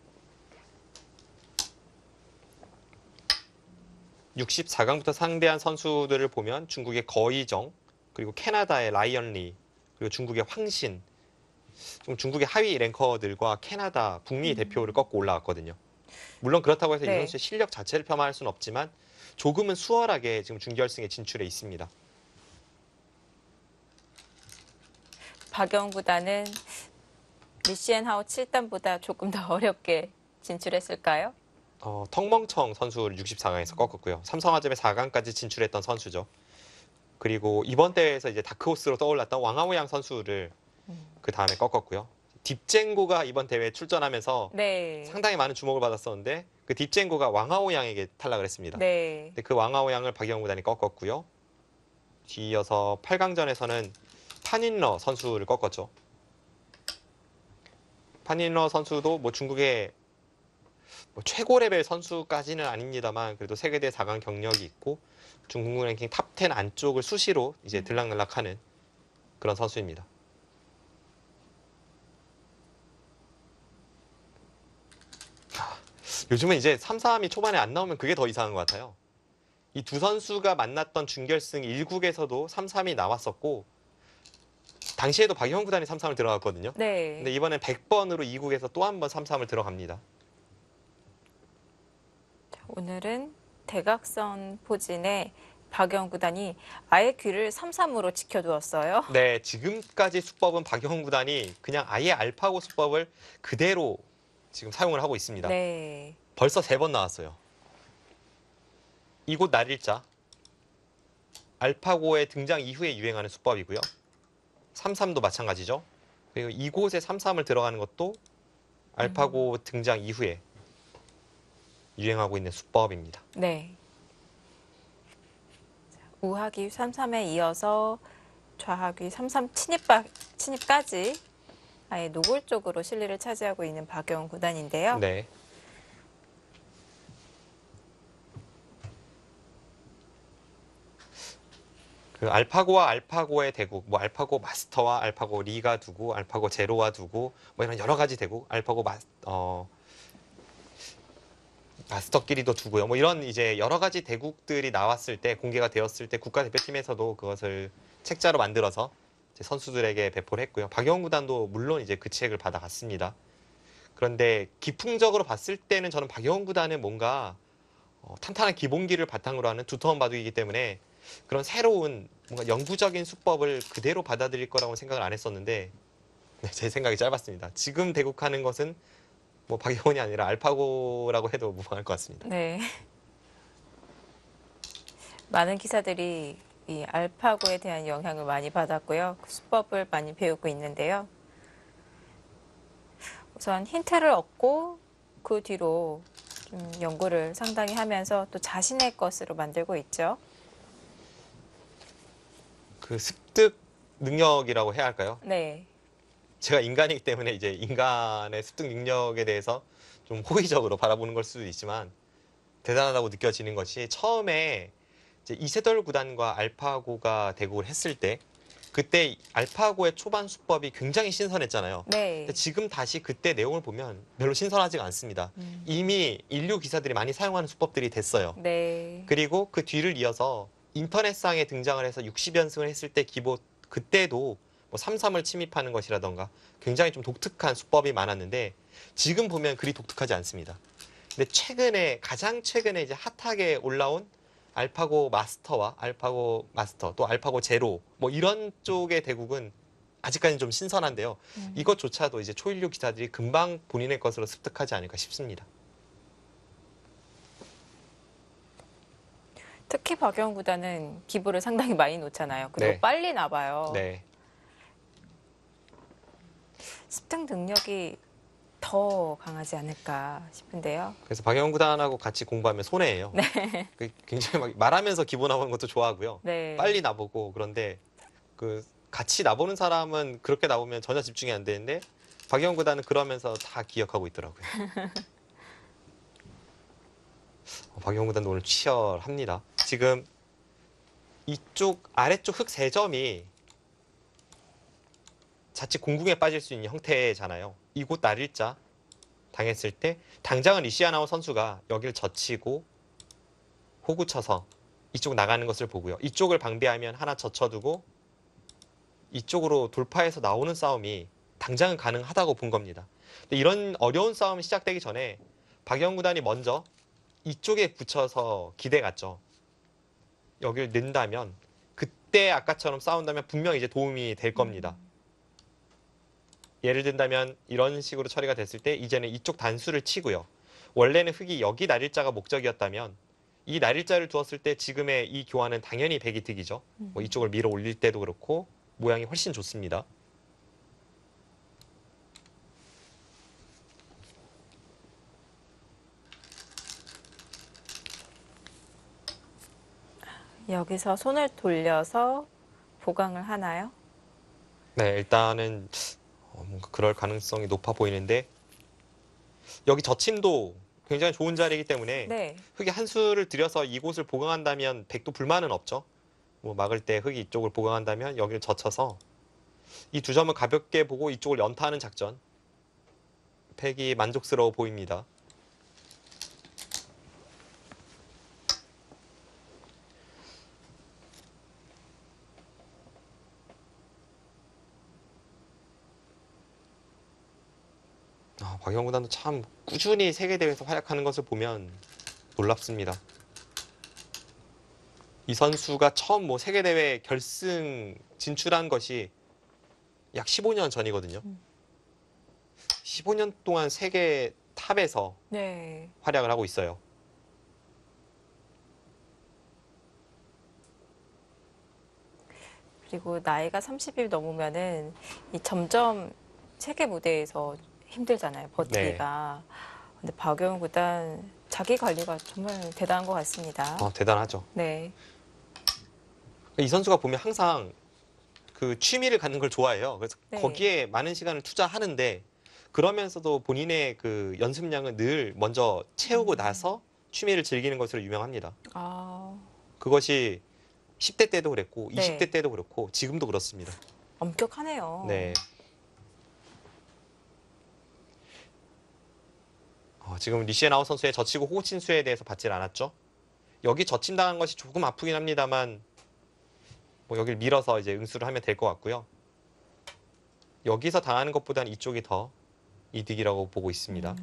B: 64강부터 상대한 선수들을 보면 중국의 거이정, 그리고 캐나다의 라이언 리, 그리고 중국의 황신, 좀 중국의 하위 랭커들과 캐나다, 북미 대표를 꺾고 올라왔거든요. 물론 그렇다고 해서 이
A: 네.
B: 선수의 실력 자체를 폄하할 수는 없지만 조금은 수월하게 지금 준결승에 진출해 있습니다.
A: 박영훈 구단은 리시엔하우 7단보다 조금 더 어렵게 진출했을까요?
B: 텅멍청 선수를 64강에서 꺾었고요. 삼성화재의 4강까지 진출했던 선수죠. 그리고 이번 대회에서 이제 다크호스로 떠올랐던 왕하오양 선수를 그 다음에 꺾었고요. 딥젠고가 이번 대회에 출전하면서
A: 네.
B: 상당히 많은 주목을 받았었는데 그 딥젠고가 왕하오양에게 탈락을 했습니다.
A: 네.
B: 근데 그 왕하오양을 박영훈 구단이 꺾었고요. 뒤이어서 8강전에서는 판인러 선수를 꺾었죠. 판인러 선수도 뭐 중국의 최고 레벨 선수까지는 아닙니다만 그래도 세계대 4강 경력이 있고 중국 랭킹 탑 10 안쪽을 수시로 이제 들락날락하는 그런 선수입니다. 요즘은 이제 3, 4함이 초반에 안 나오면 그게 더 이상한 것 같아요. 이 두 선수가 만났던 준결승 1국에서도 3, 3이 나왔었고 당시에도 박영훈 구단이 3, 3을 들어갔거든요.
A: 네.
B: 근데 이번엔 100번으로 2국에서 또 한 번 3, 3을 들어갑니다.
A: 오늘은 대각선 포진에 박영훈 구단이 아예 귀를 3-3으로 지켜두었어요.
B: 네, 지금까지 수법은 박영훈 구단이 그냥 아예 알파고 수법을 그대로 지금 사용을 하고 있습니다.
A: 네.
B: 벌써 3번 나왔어요. 이곳 날일자. 알파고의 등장 이후에 유행하는 수법이고요. 3-3도 마찬가지죠. 그리고 이곳에 3-3을 들어가는 것도 알파고 등장 이후에 유행하고 있는 수법입니다.
A: 네. 우하기 3-3에 이어서 좌하기 3-3 침입까지 아예 노골적으로 실리를 차지하고 있는 박영훈 구단인데요.
B: 네. 그 알파고와 알파고의 대국, 뭐 알파고 마스터와 알파고 리가 두고, 알파고 제로와 두고, 뭐 이런 여러 가지 대국, 알파고 마스터끼리도 두고요. 뭐 이런 이제 여러 가지 대국들이 나왔을 때 공개가 되었을 때 국가대표팀에서도 그것을 책자로 만들어서 이제 선수들에게 배포를 했고요. 박영훈 구단도 물론 이제 그 책을 받아갔습니다. 그런데 기풍적으로 봤을 때는 저는 박영훈 구단은 뭔가 탄탄한 기본기를 바탕으로 하는 두터운 바둑이기 때문에 그런 새로운 뭔가 영구적인 수법을 그대로 받아들일 거라고 생각을 안 했었는데 네, 제 생각이 짧았습니다. 지금 대국하는 것은 뭐 박영훈이 아니라 알파고라고 해도 무방할 것 같습니다.
A: 네. 많은 기사들이 이 알파고에 대한 영향을 많이 받았고요. 그 수법을 많이 배우고 있는데요. 우선 힌트를 얻고 그 뒤로 좀 연구를 상당히 하면서 또 자신의 것으로 만들고 있죠.
B: 그 습득 능력이라고 해야 할까요?
A: 네.
B: 제가 인간이기 때문에 이제 인간의 습득 능력에 대해서 좀 호의적으로 바라보는 걸 수도 있지만 대단하다고 느껴지는 것이 처음에 이제 이세돌 구단과 알파고가 대국을 했을 때 그때 알파고의 초반 수법이 굉장히 신선했잖아요.
A: 네.
B: 근데 지금 다시 그때 내용을 보면 별로 신선하지가 않습니다. 이미 인류 기사들이 많이 사용하는 수법들이 됐어요.
A: 네.
B: 그리고 그 뒤를 이어서 인터넷상에 등장을 해서 60연승을 했을 때 그때도 뭐 3-3을 침입하는 것이라던가 굉장히 좀 독특한 수법이 많았는데 지금 보면 그리 독특하지 않습니다. 근데 가장 최근에 이제 핫하게 올라온 알파고 마스터 또 알파고 제로 뭐 이런 쪽의 대국은 아직까지는 좀 신선한데요. 이것조차도 이제 초인류 기사들이 금방 본인의 것으로 습득하지 않을까 싶습니다.
A: 특히 박영훈 구단은 기부를 상당히 많이 놓잖아요. 그리고
B: 네.
A: 빨리 나봐요.
B: 네.
A: 습득 능력이 더 강하지 않을까 싶은데요.
B: 그래서 박영훈 구단하고 같이 공부하면 손해예요. 그 굉장히 막 말하면서 기부 나보는 것도 좋아하고요.
A: 네.
B: 빨리 나보고 그런데 그 같이 나보는 사람은 그렇게 나보면 전혀 집중이 안 되는데 박영훈 구단은 그러면서 다 기억하고 있더라고요. 박영훈 구단도 오늘 치열합니다. 지금 이쪽 아래쪽 흙 3점이 자칫 공궁에 빠질 수 있는 형태잖아요. 이곳 날일자 당했을 때 당장은 리시아나오 선수가 여기를 젖히고 호구 쳐서 이쪽 나가는 것을 보고요. 이쪽을 방비하면 하나 젖혀두고 이쪽으로 돌파해서 나오는 싸움이 당장은 가능하다고 본 겁니다. 근데 이런 어려운 싸움이 시작되기 전에 박영훈 구단이 먼저 이쪽에 붙여서 기대 갔죠. 여기를 넣는다면 그때 아까처럼 싸운다면 분명 이제 도움이 될 겁니다. 예를 든다면 이런 식으로 처리가 됐을 때 이제는 이쪽 단수를 치고요. 원래는 흙이 여기 날일자가 목적이었다면 이 날일자를 두었을 때 지금의 이 교환은 당연히 백이득이죠. 뭐 이쪽을 밀어 올릴 때도 그렇고 모양이 훨씬 좋습니다.
A: 여기서 손을 돌려서 보강을 하나요?
B: 네, 일단은 뭔가 그럴 가능성이 높아 보이는데 여기 젖힘도 굉장히 좋은 자리이기 때문에
A: 네.
B: 흙이 한 수를 들여서 이곳을 보강한다면 백도 불만은 없죠. 뭐 막을 때 흙이 이쪽을 보강한다면 여기를 젖혀서 이 두 점을 가볍게 보고 이쪽을 연타하는 작전. 팩이 만족스러워 보입니다. 박영훈 구단도 참 꾸준히 세계대회에서 활약하는 것을 보면 놀랍습니다. 이 선수가 처음 뭐 세계대회 결승 진출한 것이 약 15년 전이거든요. 15년 동안 세계 탑에서
A: 네.
B: 활약을 하고 있어요.
A: 그리고 나이가 30이 넘으면은 이 점점 세계 무대에서 힘들잖아요. 버티기가. 근데 박영훈 구단 자기 관리가 정말 대단한 것 같습니다.
B: 대단하죠.
A: 네.
B: 이 선수가 보면 항상 그 취미를 갖는 걸 좋아해요. 그래서
A: 네.
B: 거기에 많은 시간을 투자하는데 그러면서도 본인의 그 연습량을 늘 먼저 채우고 나서 취미를 즐기는 것으로 유명합니다.
A: 아,
B: 그것이 10대 때도 그랬고
A: 네.
B: 20대 때도 그렇고 지금도 그렇습니다.
A: 엄격하네요.
B: 네. 지금 리시에나우 선수의 젖히고 호우친수에 대해서 받질 않았죠. 여기 젖힘당한 것이 조금 아프긴 합니다만 뭐 여기를 밀어서 이제 응수를 하면 될 것 같고요. 여기서 당하는 것보다는 이쪽이 더 이득이라고 보고 있습니다.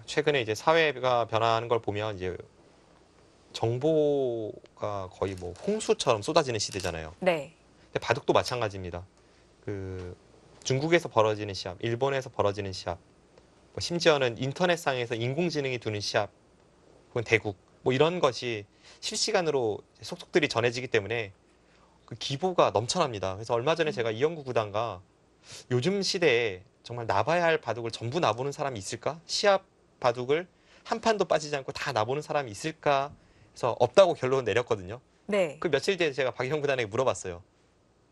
B: 최근에 이제 사회가 변화하는 걸 보면 이제 정보가 거의 뭐 홍수처럼 쏟아지는 시대잖아요.
A: 네.
B: 근데 바둑도 마찬가지입니다. 그 중국에서 벌어지는 시합, 일본에서 벌어지는 시합, 뭐 심지어는 인터넷상에서 인공지능이 두는 시합, 혹은 대국, 뭐 이런 것이 실시간으로 속속들이 전해지기 때문에 그 기보가 넘쳐납니다. 그래서 얼마 전에 제가 이영구 구단과 요즘 시대에 정말 나봐야 할 바둑을 전부 나보는 사람이 있을까? 시합 바둑을 한 판도 빠지지 않고 다 나보는 사람이 있을까? 해서 없다고 결론 내렸거든요.
A: 네.
B: 그 며칠 뒤에 제가 박영 구단에게 물어봤어요.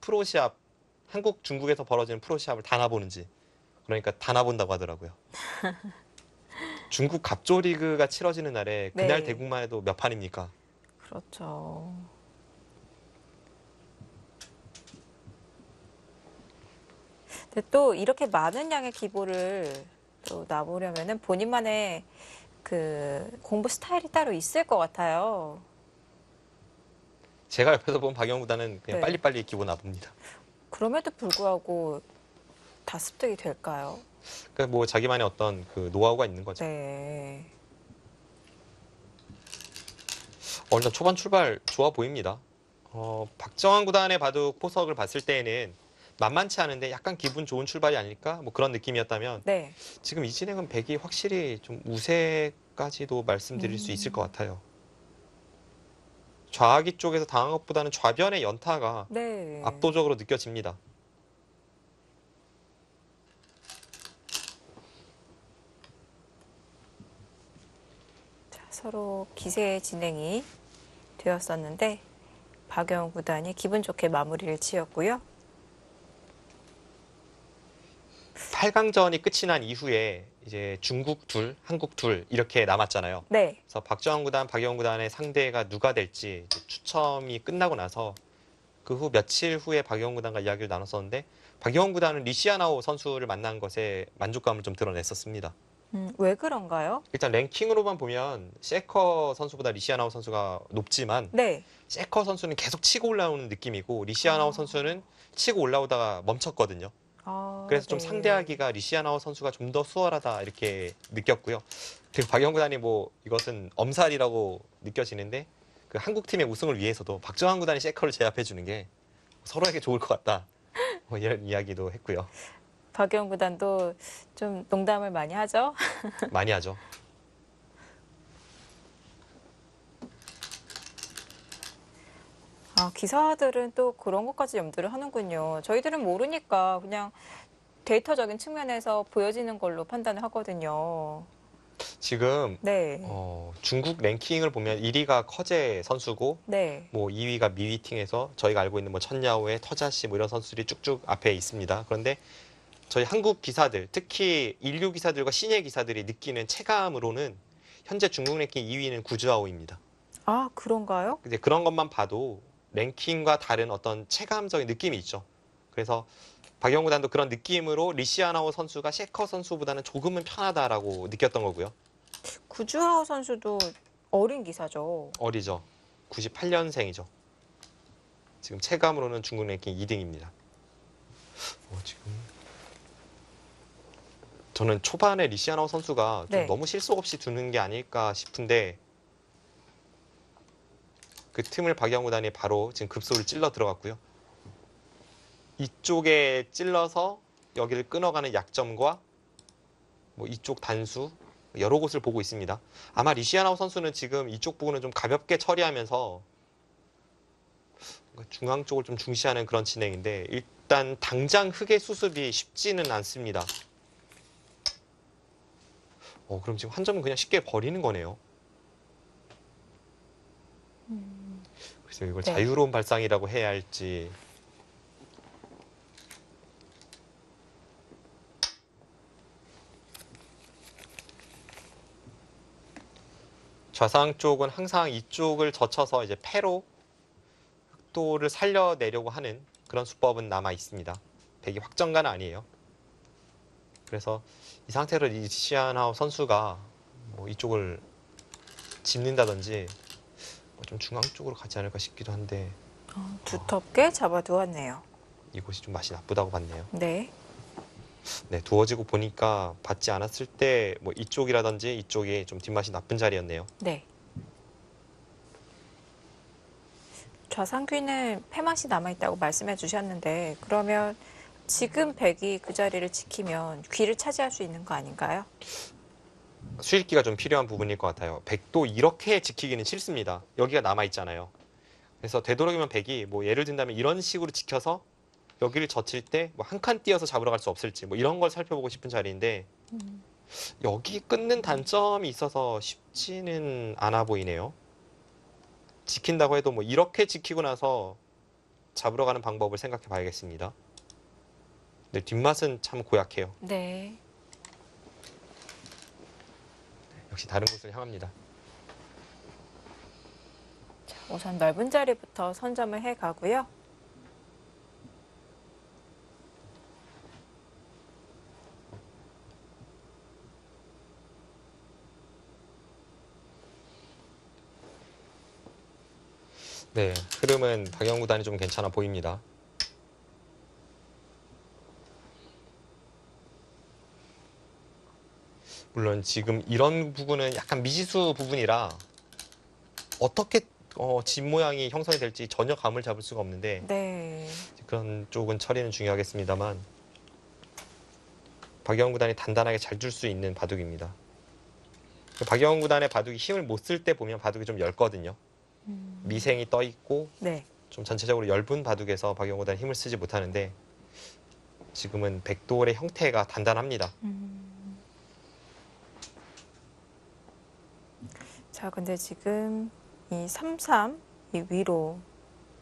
B: 프로 시합, 한국, 중국에서 벌어지는 프로 시합을 다 나보는지. 그러니까 다 나본다고 하더라고요. 중국 갑조 리그가 치러지는 날에 그날
A: 네.
B: 대국만 해도 몇 판입니까?
A: 그렇죠. 근데 또 이렇게 많은 양의 기보를 또 나보려면은 본인만의 그 공부 스타일이 따로 있을 것 같아요.
B: 제가 옆에서 본 박영 구단은 그냥
A: 네.
B: 빨리빨리 기보 나봅니다.
A: 그럼에도 불구하고 다 습득이 될까요?
B: 그러니까 뭐 자기만의 어떤 그 노하우가 있는 거죠.
A: 네.
B: 일단 초반 출발 좋아 보입니다. 박정환 구단의 바둑 포석을 봤을 때에는 만만치 않은데 약간 기분 좋은 출발이 아닐까? 뭐 그런 느낌이었다면
A: 네.
B: 지금 이 진행은 백이 확실히 좀 우세까지도 말씀드릴 수 있을 것 같아요. 좌하기 쪽에서 당한 것보다는 좌변의 연타가
A: 네.
B: 압도적으로 느껴집니다.
A: 자, 서로 기세 진행이 되었었는데 박영 구단이 기분 좋게 마무리를 지었고요.
B: 8강전이 끝이 난 이후에 이제 중국 둘, 한국 둘 이렇게 남았잖아요.
A: 네.
B: 그래서 박정환 구단, 박영 구단의 상대가 누가 될지 이제 추첨이 끝나고 나서 그 후 며칠 후에 박영 구단과 이야기를 나눴었는데 박영 구단은 리시아나오 선수를 만난 것에 만족감을 좀 드러냈었습니다.
A: 왜 그런가요?
B: 일단 랭킹으로만 보면 세커 선수보다 리시아나오 선수가 높지만
A: 네.
B: 세커 선수는 계속 치고 올라오는 느낌이고 리시아나오 선수는 치고 올라오다가 멈췄거든요.
A: 아,
B: 그래서 좀
A: 네.
B: 상대하기가 리시아나오 선수가 좀 더 수월하다 이렇게 느꼈고요. 그리고 박영 구단이 뭐 이것은 엄살이라고 느껴지는데 그 한국 팀의 우승을 위해서도 박정환 구단이 세커를 제압해 주는 게 서로에게 좋을 것 같다. 뭐 이런 이야기도 했고요.
A: 박영 구단도 좀 농담을 많이 하죠.
B: 많이 하죠.
A: 아, 기사들은 또 그런 것까지 염두를 하는군요. 저희들은 모르니까 그냥 데이터적인 측면에서 보여지는 걸로 판단을 하거든요.
B: 지금
A: 네.
B: 중국 랭킹을 보면 1위가 커제 선수고
A: 네.
B: 뭐 2위가 미위팅에서 저희가 알고 있는 뭐 천야오의 터자씨 뭐 이런 선수들이 쭉쭉 앞에 있습니다. 그런데 저희 한국 기사들, 특히 인류 기사들과 신예 기사들이 느끼는 체감으로는 현재 중국 랭킹 2위는 구주아오입니다.
A: 아, 그런가요?
B: 이제 그런 것만 봐도 랭킹과 다른 어떤 체감적인 느낌이 있죠. 그래서 박영 구단도 그런 느낌으로 리시아나오 선수가 셰커 선수보다는 조금은 편하다라고 느꼈던 거고요.
A: 구주하우 선수도 어린 기사죠.
B: 어리죠. 98년생이죠. 지금 체감으로는 중국 랭킹 2등입니다. 지금 저는 초반에 리시아나오 선수가 좀
A: 네.
B: 너무 실속 없이 두는 게 아닐까 싶은데 그 틈을 박영 구단이 바로 지금 급소를 찔러 들어갔고요. 이쪽에 찔러서 여기를 끊어가는 약점과 뭐 이쪽 단수 여러 곳을 보고 있습니다. 아마 리시아나오 선수는 지금 이쪽 부분을 좀 가볍게 처리하면서 중앙 쪽을 좀 중시하는 그런 진행인데 일단 당장 흙의 수습이 쉽지는 않습니다. 그럼 지금 한 점은 그냥 쉽게 버리는 거네요. 그래서 이걸
A: 네.
B: 자유로운 발상이라고 해야 할지. 좌상 쪽은 항상 이쪽을 젖혀서 이제 패로 흑도를 살려내려고 하는 그런 수법은 남아 있습니다. 백이 확정가는 아니에요. 그래서 이 상태로 리시아나오 선수가 뭐 이쪽을 짚는다든지 좀 중앙 쪽으로 가지 않을까 싶기도 한데
A: 두텁게 잡아두었네요.
B: 이곳이 좀 맛이 나쁘다고 봤네요.
A: 네.
B: 네, 두어지고 보니까 받지 않았을 때 뭐 이쪽이라든지 이쪽이 좀 뒷맛이 나쁜 자리였네요.
A: 네. 좌상귀는 패맛이 남아있다고 말씀해 주셨는데 그러면 지금 백이 그 자리를 지키면 귀를 차지할 수 있는 거 아닌가요?
B: 수익기가 좀 필요한 부분일 것 같아요. 백도 이렇게 지키기는 싫습니다. 여기가 남아있잖아요. 그래서 되도록이면 백이 뭐 예를 든다면 이런 식으로 지켜서 여기를 젖힐 때 뭐 한 칸 띄어서 잡으러 갈 수 없을지 뭐 이런 걸 살펴보고 싶은 자리인데 여기 끊는 단점이 있어서 쉽지는 않아 보이네요. 지킨다고 해도 뭐 이렇게 지키고 나서 잡으러 가는 방법을 생각해 봐야겠습니다. 근데 뒷맛은 참 고약해요.
A: 네.
B: 역시 다른 곳을 향합니다.
A: 우선 넓은 자리부터 선점을 해 가고요.
B: 네, 흐름은 박영 구단이 좀 괜찮아 보입니다. 물론 지금 이런 부분은 약간 미지수 부분이라 어떻게 집 모양이 형성이 될지 전혀 감을 잡을 수가 없는데
A: 네.
B: 그런 쪽은 처리는 중요하겠습니다만 박영 구단이 단단하게 잘 줄 수 있는 바둑입니다. 박영 구단의 바둑이 힘을 못 쓸 때 보면 바둑이 좀 엷거든요. 미생이 떠 있고
A: 네.
B: 좀 전체적으로 엷은 바둑에서 박영 구단이 힘을 쓰지 못하는데 지금은 백돌의 형태가 단단합니다.
A: 자, 근데 지금 이 3-3 이 위로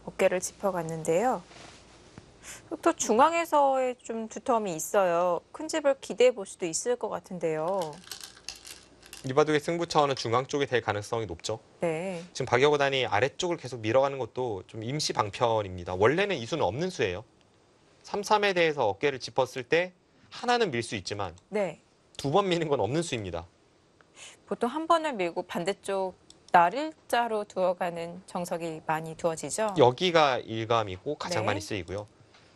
A: 어깨를 짚어갔는데요. 또 중앙에서의 좀 두터움이 있어요. 큰 집을 기대해 볼 수도 있을 것 같은데요.
B: 이 바둑의 승부처는 중앙 쪽이 될 가능성이 높죠.
A: 네.
B: 지금 박영 구단이 아래쪽을 계속 밀어가는 것도 좀 임시 방편입니다. 원래는 이 수는 없는 수예요. 3-3에 대해서 어깨를 짚었을 때 하나는 밀 수 있지만
A: 네.
B: 두 번 미는 건 없는 수입니다.
A: 보통 한 번을 밀고 반대쪽 날일자로 두어가는 정석이 많이 두어지죠.
B: 여기가 일감이고 가장
A: 네.
B: 많이 쓰이고요.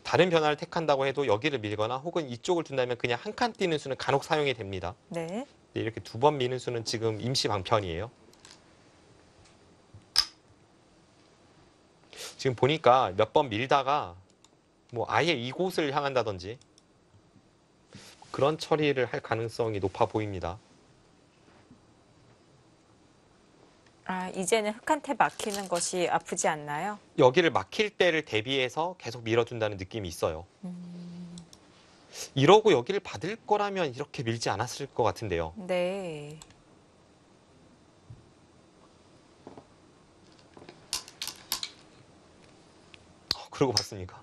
B: 다른 변화를 택한다고 해도 여기를 밀거나 혹은 이쪽을 둔다면 그냥 한 칸 뛰는 수는 간혹 사용이 됩니다.
A: 네.
B: 근데 이렇게 두 번 미는 수는 지금 임시 방편이에요. 지금 보니까 몇 번 밀다가 뭐 아예 이곳을 향한다든지 그런 처리를 할 가능성이 높아 보입니다.
A: 아, 이제는 흙한테 막히는 것이 아프지 않나요?
B: 여기를 막힐 때를 대비해서 계속 밀어준다는 느낌이 있어요. 이러고 여기를 받을 거라면 이렇게 밀지 않았을 것 같은데요.
A: 네.
B: 그러고 봤습니까?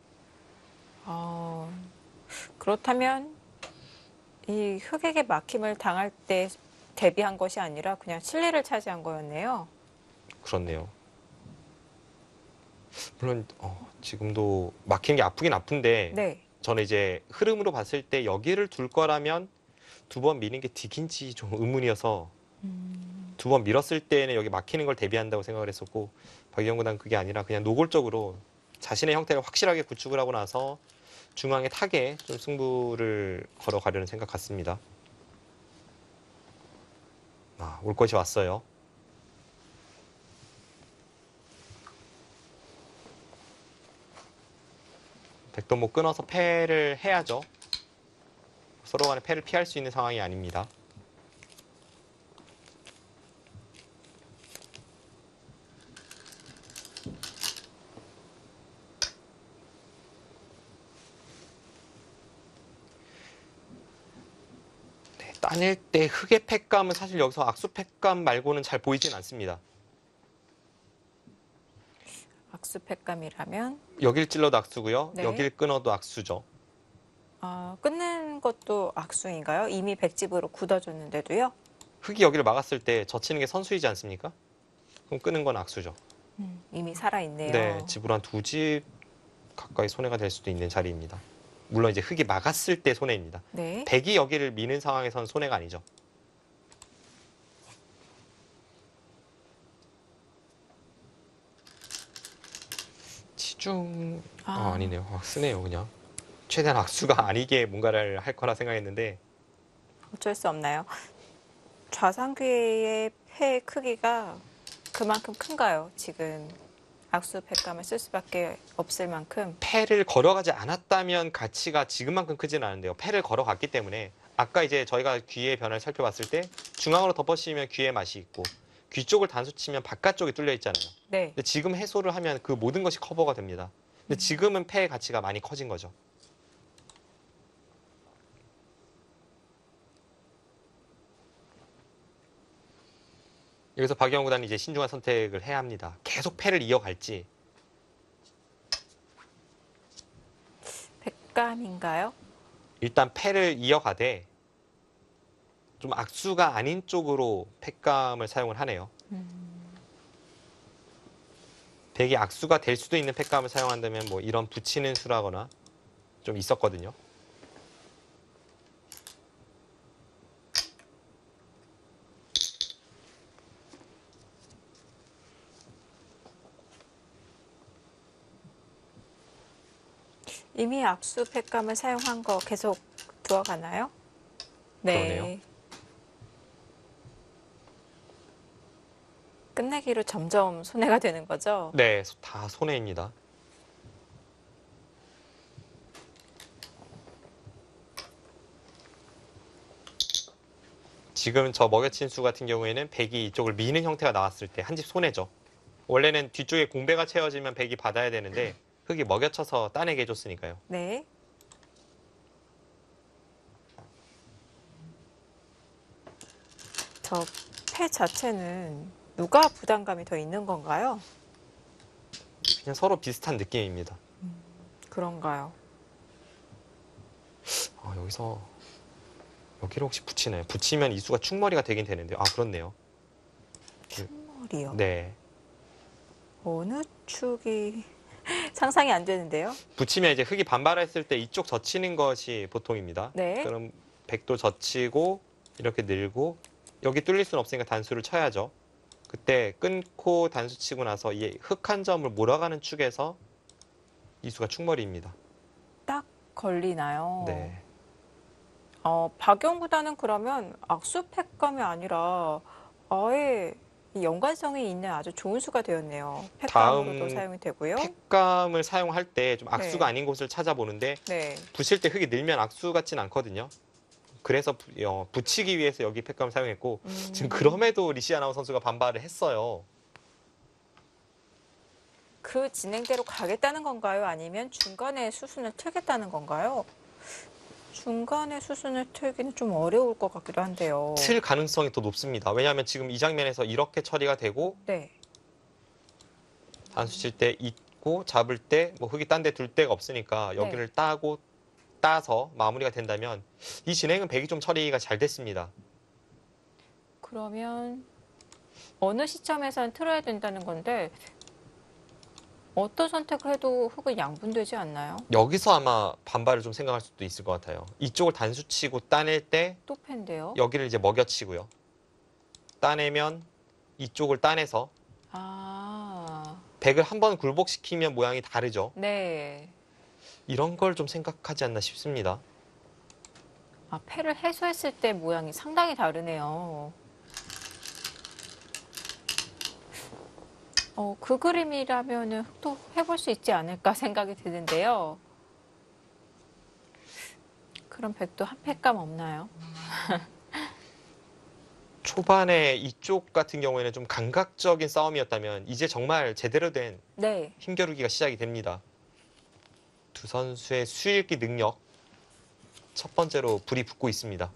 A: 그렇다면 이 흙에게 막힘을 당할 때 대비한 것이 아니라 그냥 실내를 차지한 거였네요.
B: 그렇네요. 물론 지금도 막힌 게 아프긴 아픈데
A: 네.
B: 저는 이제 흐름으로 봤을 때 여기를 둘 거라면 두 번 미는 게 득인지 좀 의문이어서 두 번 밀었을 때는 여기 막히는 걸 대비한다고 생각을 했었고 박영 구단 그게 아니라 그냥 노골적으로 자신의 형태를 확실하게 구축을 하고 나서 중앙의 탁에 좀 승부를 걸어가려는 생각 같습니다. 올 것이 왔어요. 백도 뭐 끊어서 패를 해야죠. 서로 간에 패를 피할 수 있는 상황이 아닙니다. 네, 따낼 때 흑의 패감은 사실 여기서 악수 패감 말고는 잘 보이진 않습니다.
A: 악수패감이라면
B: 여길 찔러도 악수고요.
A: 네.
B: 여길 끊어도 악수죠.
A: 끊는 것도 악수인가요? 이미 백집으로 굳어줬는데도요?
B: 흑이 여기를 막았을 때 젖히는 게 선수이지 않습니까? 그럼 끄는 건 악수죠.
A: 이미 살아있네요.
B: 네, 집으로 한 두 집 가까이 손해가 될 수도 있는 자리입니다. 물론 이제 흑이 막았을 때 손해입니다.
A: 네.
B: 백이 여기를 미는 상황에서는 손해가 아니죠. 집중
A: 아.
B: 아니네요. 쓰네요 그냥. 최대한 악수가 아니게 뭔가를 할 거라 생각했는데
A: 어쩔 수 없나요? 좌상귀의 폐 크기가 그만큼 큰가요? 지금 악수 팩감을 쓸 수밖에 없을 만큼.
B: 패를 걸어가지 않았다면 가치가 지금만큼 크지는 않은데요. 패를 걸어갔기 때문에 아까 이제 저희가 귀의 변화를 살펴봤을 때 중앙으로 덮어씌우면 귀의 맛이 있고 귀 쪽을 단수 치면 바깥쪽이 뚫려 있잖아요.
A: 네.
B: 근데 지금 해소를 하면 그 모든 것이 커버가 됩니다. 근데 지금은 패의 가치가 많이 커진 거죠. 여기서 박영호 구단이 이제 신중한 선택을 해야 합니다. 계속 패를 이어갈지
A: 팩감인가요?
B: 일단 패를 이어가되 좀 악수가 아닌 쪽으로 팩감을 사용을 하네요. 백이 악수가 될 수도 있는 팩감을 사용한다면 뭐 이런 붙이는 수라거나 좀 있었거든요.
A: 이미 악수 팩감을 사용한 거 계속 들어가나요?
B: 그러네요.
A: 끝내기로 점점 손해가 되는 거죠?
B: 네, 다 손해입니다. 지금 저 먹여친 수 같은 경우에는 백이 이쪽을 미는 형태가 나왔을 때 한 집 손해죠. 원래는 뒤쪽에 공배가 채워지면 백이 받아야 되는데 흙이 먹여쳐서 따내게 해줬으니까요.
A: 네. 저 폐 자체는 누가 부담감이 더 있는 건가요?
B: 그냥 서로 비슷한 느낌입니다.
A: 그런가요?
B: 여기서 여기를 혹시 붙이나요? 붙이면 이수가 충머리가 되긴 되는데요. 그렇네요.
A: 충머리요?
B: 네.
A: 어느 축이 상상이 안 되는데요?
B: 붙이면 이제 흙이 반발했을 때 이쪽 젖히는 것이 보통입니다.
A: 네.
B: 그럼 백도 젖히고 이렇게 늘고 여기 뚫릴 수는 없으니까 단수를 쳐야죠. 그때 끊고 단수 치고 나서 이 흙 한 점을 몰아가는 축에서 이수가 충머리입니다.
A: 딱 걸리나요?
B: 네.
A: 박영 구단은 그러면 악수 팩감이 아니라 아예 이 연관성이 있는 아주 좋은 수가 되었네요. 팩감으로도
B: 다음
A: 사용이 되고요.
B: 팩감을 사용할 때 좀 악수가
A: 네.
B: 아닌 곳을 찾아보는데
A: 네.
B: 붙일 때 흙이 늘면 악수 같진 않거든요. 그래서 붙이기 위해서 여기 팩감을 사용했고 지금 그럼에도 리시아나우 선수가 반발을 했어요.
A: 그 진행대로 가겠다는 건가요? 아니면 중간에 수순을 틀겠다는 건가요? 중간에 수순을 틀기는 좀 어려울 것 같기도 한데요.
B: 틀 가능성이 더 높습니다. 왜냐하면 지금 이 장면에서 이렇게 처리가 되고
A: 네.
B: 단수 칠 때 있고 잡을 때 뭐 흙이 딴 데 둘 데가 없으니까 여기를 따서 마무리가 된다면 이 진행은 백이 좀 처리가 잘 됐습니다.
A: 그러면 어느 시점에선 틀어야 된다는 건데 어떤 선택을 해도 흙은 양분되지 않나요?
B: 여기서 아마 반발을 좀 생각할 수도 있을 것 같아요. 이쪽을 단수 치고 따낼 때
A: 또 팬데요.
B: 여기를 이제 먹여치고요. 따내면 이쪽을 따내서 백을 한번 굴복시키면 모양이 다르죠.
A: 네.
B: 이런 걸 좀 생각하지 않나 싶습니다.
A: 폐를 해소했을 때 모양이 상당히 다르네요. 그 그림이라면은 또 해볼 수 있지 않을까 생각이 드는데요. 그럼 백도 한 팩감 없나요?
B: 초반에 이쪽 같은 경우에는 좀 감각적인 싸움이었다면 이제 정말 제대로 된
A: 네.
B: 힘겨루기가 시작이 됩니다. 두 선수의 수읽기 능력 첫 번째로 불이 붙고 있습니다.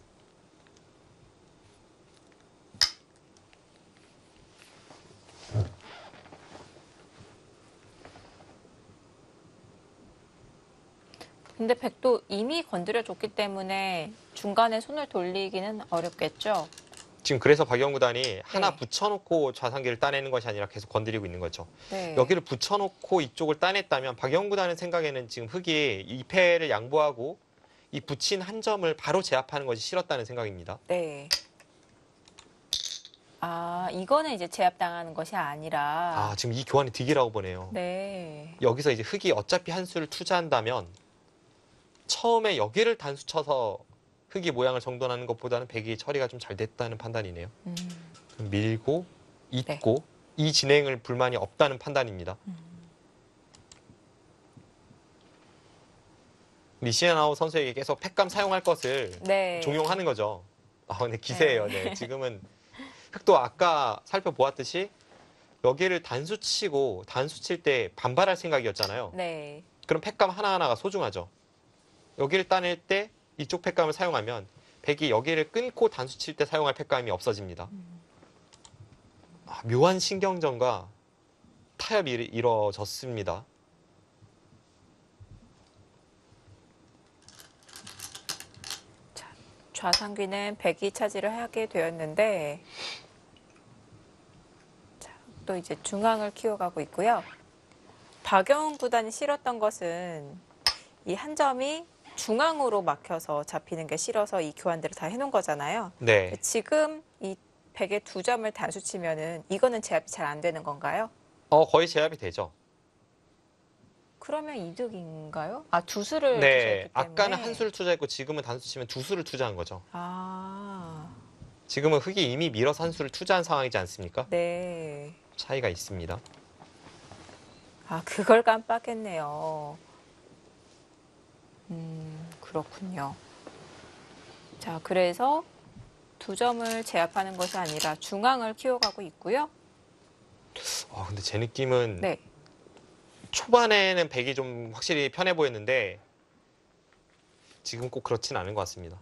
A: 근데 백도 이미 건드려줬기 때문에 중간에 손을 돌리기는 어렵겠죠?
B: 지금 그래서 박영 구단이 하나 붙여놓고 좌상기를 따내는 것이 아니라 계속 건드리고 있는 거죠.
A: 네.
B: 여기를 붙여놓고 이쪽을 따냈다면 박영 구단의 생각에는 지금 흙이 이 패를 양보하고 이 붙인 한 점을 바로 제압하는 것이 싫었다는 생각입니다.
A: 네. 아, 이거는 이제 제압당하는 것이 아니라.
B: 지금 이 교환이 득이라고 보네요.
A: 네.
B: 여기서 이제 흑이 어차피 한 수를 투자한다면 처음에 여기를 단수 쳐서 흑이 모양을 정돈하는 것보다는 백이 처리가 좀 잘 됐다는 판단이네요. 그럼 밀고 잇고 이 진행을 불만이 없다는 판단입니다. 리시아나우 선수에게 계속 팩감 사용할 것을
A: 네.
B: 종용하는 거죠. 근데 기세예요. 네. 지금은 흑도 아까 살펴보았듯이 여기를 단수 치고 단수 칠 때 반발할 생각이었잖아요.
A: 네.
B: 그럼 팩감 하나하나가 소중하죠. 여기를 따낼 때 이쪽 팩감을 사용하면 백이 여기를 끊고 단수 칠 때 사용할 팩감이 없어집니다. 묘한 신경전과 타협이 이루어졌습니다.
A: 좌상귀는 백이 차지를 하게 되었는데, 자, 또 이제 중앙을 키워가고 있고요. 박영훈 구단이 싫었던 것은 이 한 점이 중앙으로 막혀서 잡히는 게 싫어서 이 교환들을 다 해놓은 거잖아요.
B: 네.
A: 지금 이 백의 두 점을 단수 치면은 이거는 제압이 잘 안 되는 건가요?
B: 거의 제압이 되죠.
A: 그러면 이득인가요? 두 수를
B: 네.
A: 투자했기 때문에.
B: 아까는 한 수를 투자했고 지금은 단수 치면 두 수를 투자한 거죠. 지금은 흑이 이미 밀어서 한 수를 투자한 상황이지 않습니까?
A: 네.
B: 차이가 있습니다.
A: 그걸 깜빡했네요. 그렇군요. 자, 그래서 두 점을 제압하는 것이 아니라 중앙을 키워가고 있고요.
B: 근데 제 느낌은
A: 네.
B: 초반에는 백이 좀 확실히 편해 보였는데 지금 꼭 그렇진 않은 것 같습니다.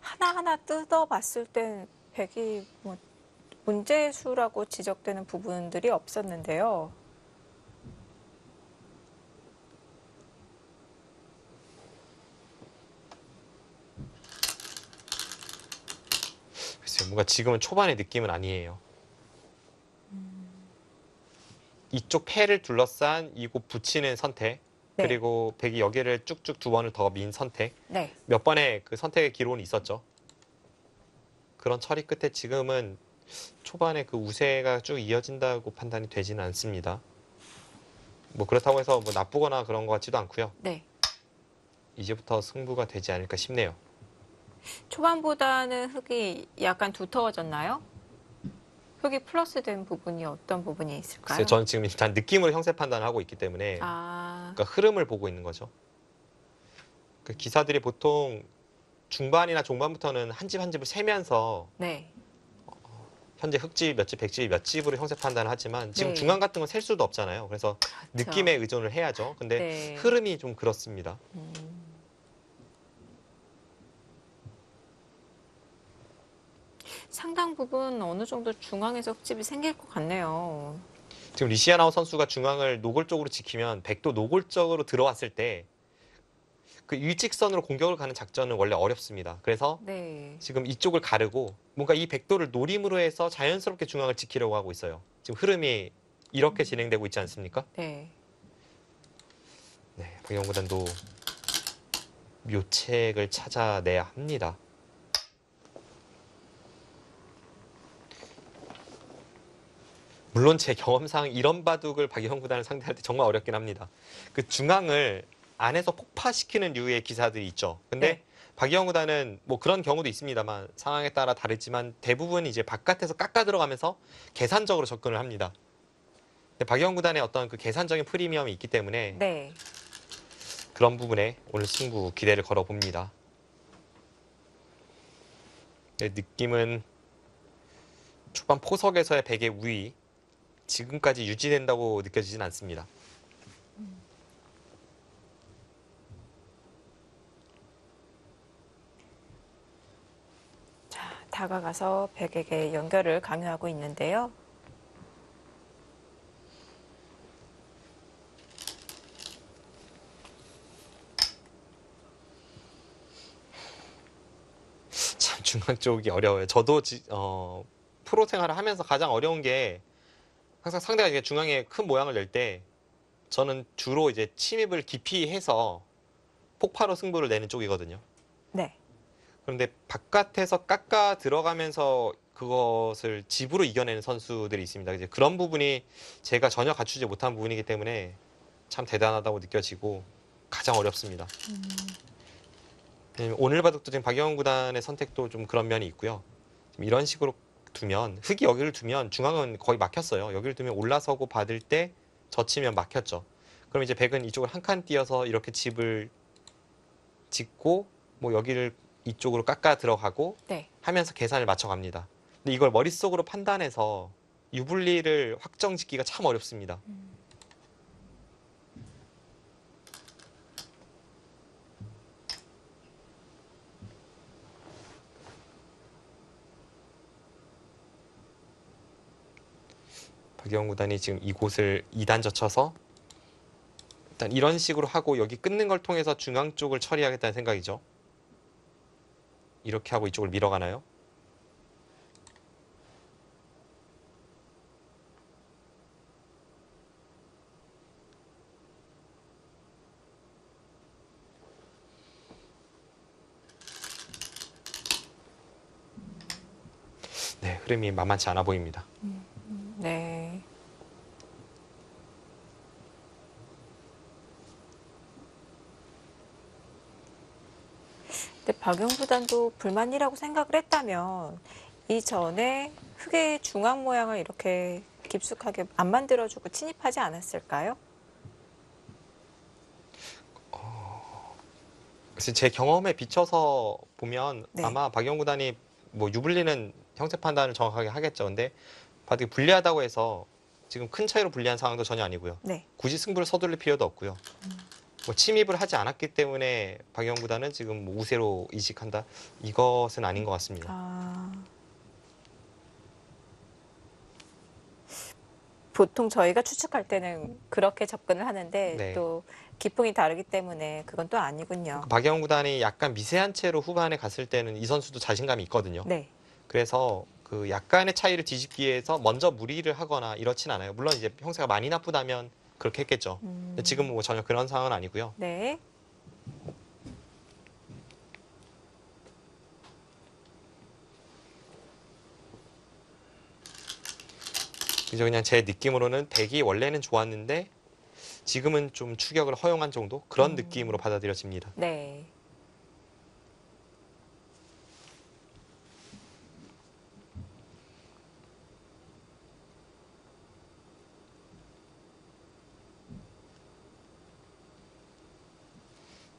A: 하나하나 뜯어봤을 땐 백이 뭐 문제수라고 지적되는 부분들이 없었는데요.
B: 글쎄요, 뭔가 지금은 초반의 느낌은 아니에요. 이쪽 패를 둘러싼 이곳 붙이는 선택,
A: 네.
B: 그리고 백이 여기를 쭉쭉 두 번을 더 민 선택,
A: 네.
B: 몇 번의 그 선택의 기록은 있었죠. 그런 처리 끝에 지금은 초반에 그 우세가 쭉 이어진다고 판단이 되지는 않습니다. 뭐 그렇다고 해서 뭐 나쁘거나 그런 것 같지도 않고요.
A: 네.
B: 이제부터 승부가 되지 않을까 싶네요.
A: 초반보다는 흑이 약간 두터워졌나요? 흑이 플러스된 부분이 어떤 부분이 있을까요?
B: 글쎄요, 저는 지금 일단 느낌으로 형세 판단을 하고 있기 때문에 그러니까 흐름을 보고 있는 거죠. 그 기사들이 보통 중반이나 중반부터는 한 집 한 집을 세면서
A: 네.
B: 현재 흑집 몇 집, 백집 몇 집으로 형세 판단을 하지만 지금
A: 네.
B: 중간 같은 건 셀 수도 없잖아요. 그래서 느낌에 의존을 해야죠. 근데
A: 네.
B: 흐름이 좀 그렇습니다.
A: 상당 부분 어느 정도 중앙에서 흑집이 생길 것 같네요.
B: 지금 리시아나우 선수가 중앙을 노골적으로 지키면 백도 노골적으로 들어왔을 때 그 일직선으로 공격을 가는 작전은 원래 어렵습니다. 그래서
A: 네.
B: 지금 이쪽을 가르고 뭔가 이 백도를 노림으로 해서 자연스럽게 중앙을 지키려고 하고 있어요. 지금 흐름이 이렇게 진행되고 있지 않습니까?
A: 네.
B: 네, 박영훈 구단도 묘책을 찾아내야 합니다. 물론 제 경험상 이런 바둑을 박영훈 구단을 상대할 때 정말 어렵긴 합니다. 그 중앙을 안에서 폭파시키는 류의 기사들이 있죠. 근데
A: 네.
B: 박영훈 구단은 뭐 그런 경우도 있습니다만 상황에 따라 다르지만 대부분 이제 바깥에서 깎아 들어가면서 계산적으로 접근을 합니다. 근데 박영훈 구단의 어떤 그 계산적인 프리미엄이 있기 때문에
A: 네.
B: 그런 부분에 오늘 승부 기대를 걸어봅니다. 네, 느낌은 초반 포석에서의 백의 우위 지금까지 유지된다고 느껴지진 않습니다.
A: 자, 다가가서 백에게 연결을 강요하고 있는데요.
B: 참 중앙 쪽이 어려워요. 저도 프로 생활을 하면서 가장 어려운 게 항상 상대가 이제 중앙에 큰 모양을 낼 때 저는 주로 이제 침입을 깊이 해서 폭파로 승부를 내는 쪽이거든요.
A: 네.
B: 그런데 바깥에서 깎아 들어가면서 그것을 집으로 이겨내는 선수들이 있습니다. 이제 그런 부분이 제가 전혀 갖추지 못한 부분이기 때문에 참 대단하다고 느껴지고 가장 어렵습니다. 왜냐면 오늘 바둑도 지금 박영훈 구단의 선택도 좀 그런 면이 있고요. 지금 이런 식으로 두면 흙이 여기를 두면 중앙은 거의 막혔어요. 여기를 두면 올라서고 받을 때 젖히면 막혔죠. 그럼 이제 백은 이쪽을 한 칸 띄어서 이렇게 집을 짓고 뭐 여기를 이쪽으로 깎아 들어가고
A: 네.
B: 하면서 계산을 맞춰갑니다. 근데 이걸 머릿속으로 판단해서 유불리를 확정짓기가 참 어렵습니다. 박영훈 구단이 지금 이곳을 2단 젖혀서 일단 이런 식으로 하고 여기 끊는 걸 통해서 중앙 쪽을 처리하겠다는 생각이죠. 이렇게 하고 이쪽을 밀어가나요? 네, 흐름이 만만치 않아 보입니다.
A: 네. 근데 박용구단도 불만이라고 생각을 했다면 이전에 흙의 중앙 모양을 이렇게 깊숙하게 안 만들어주고 침입하지 않았을까요?
B: 그래서 제 경험에 비춰서 보면
A: 네.
B: 아마 박영훈 구단이 뭐 유불리는 형세 판단을 정확하게 하겠죠. 근데 바둑이 불리하다고 해서 지금 큰 차이로 불리한 상황도 전혀 아니고요.
A: 네.
B: 굳이 승부를 서두를 필요도 없고요. 뭐 침입을 하지 않았기 때문에 박영훈 구단은 지금 뭐 우세로 이식한다 이것은 아닌 것 같습니다.
A: 아. 보통 저희가 추측할 때는 그렇게 접근을 하는데
B: 네.
A: 또 기풍이 다르기 때문에 그건 또 아니군요.
B: 박영훈 구단이 약간 미세한 채로 후반에 갔을 때는 이 선수도 자신감이 있거든요.
A: 네.
B: 그래서 그 약간의 차이를 뒤집기 위해서 먼저 무리를 하거나 이렇진 않아요. 물론 이제 형세가 많이 나쁘다면 그렇게 했겠죠. 근데 지금은 뭐 전혀 그런 상황은 아니고요.
A: 네.
B: 그래서 그냥 제 느낌으로는 백이 원래는 좋았는데 지금은 좀 추격을 허용한 정도 그런 느낌으로 받아들여집니다.
A: 네.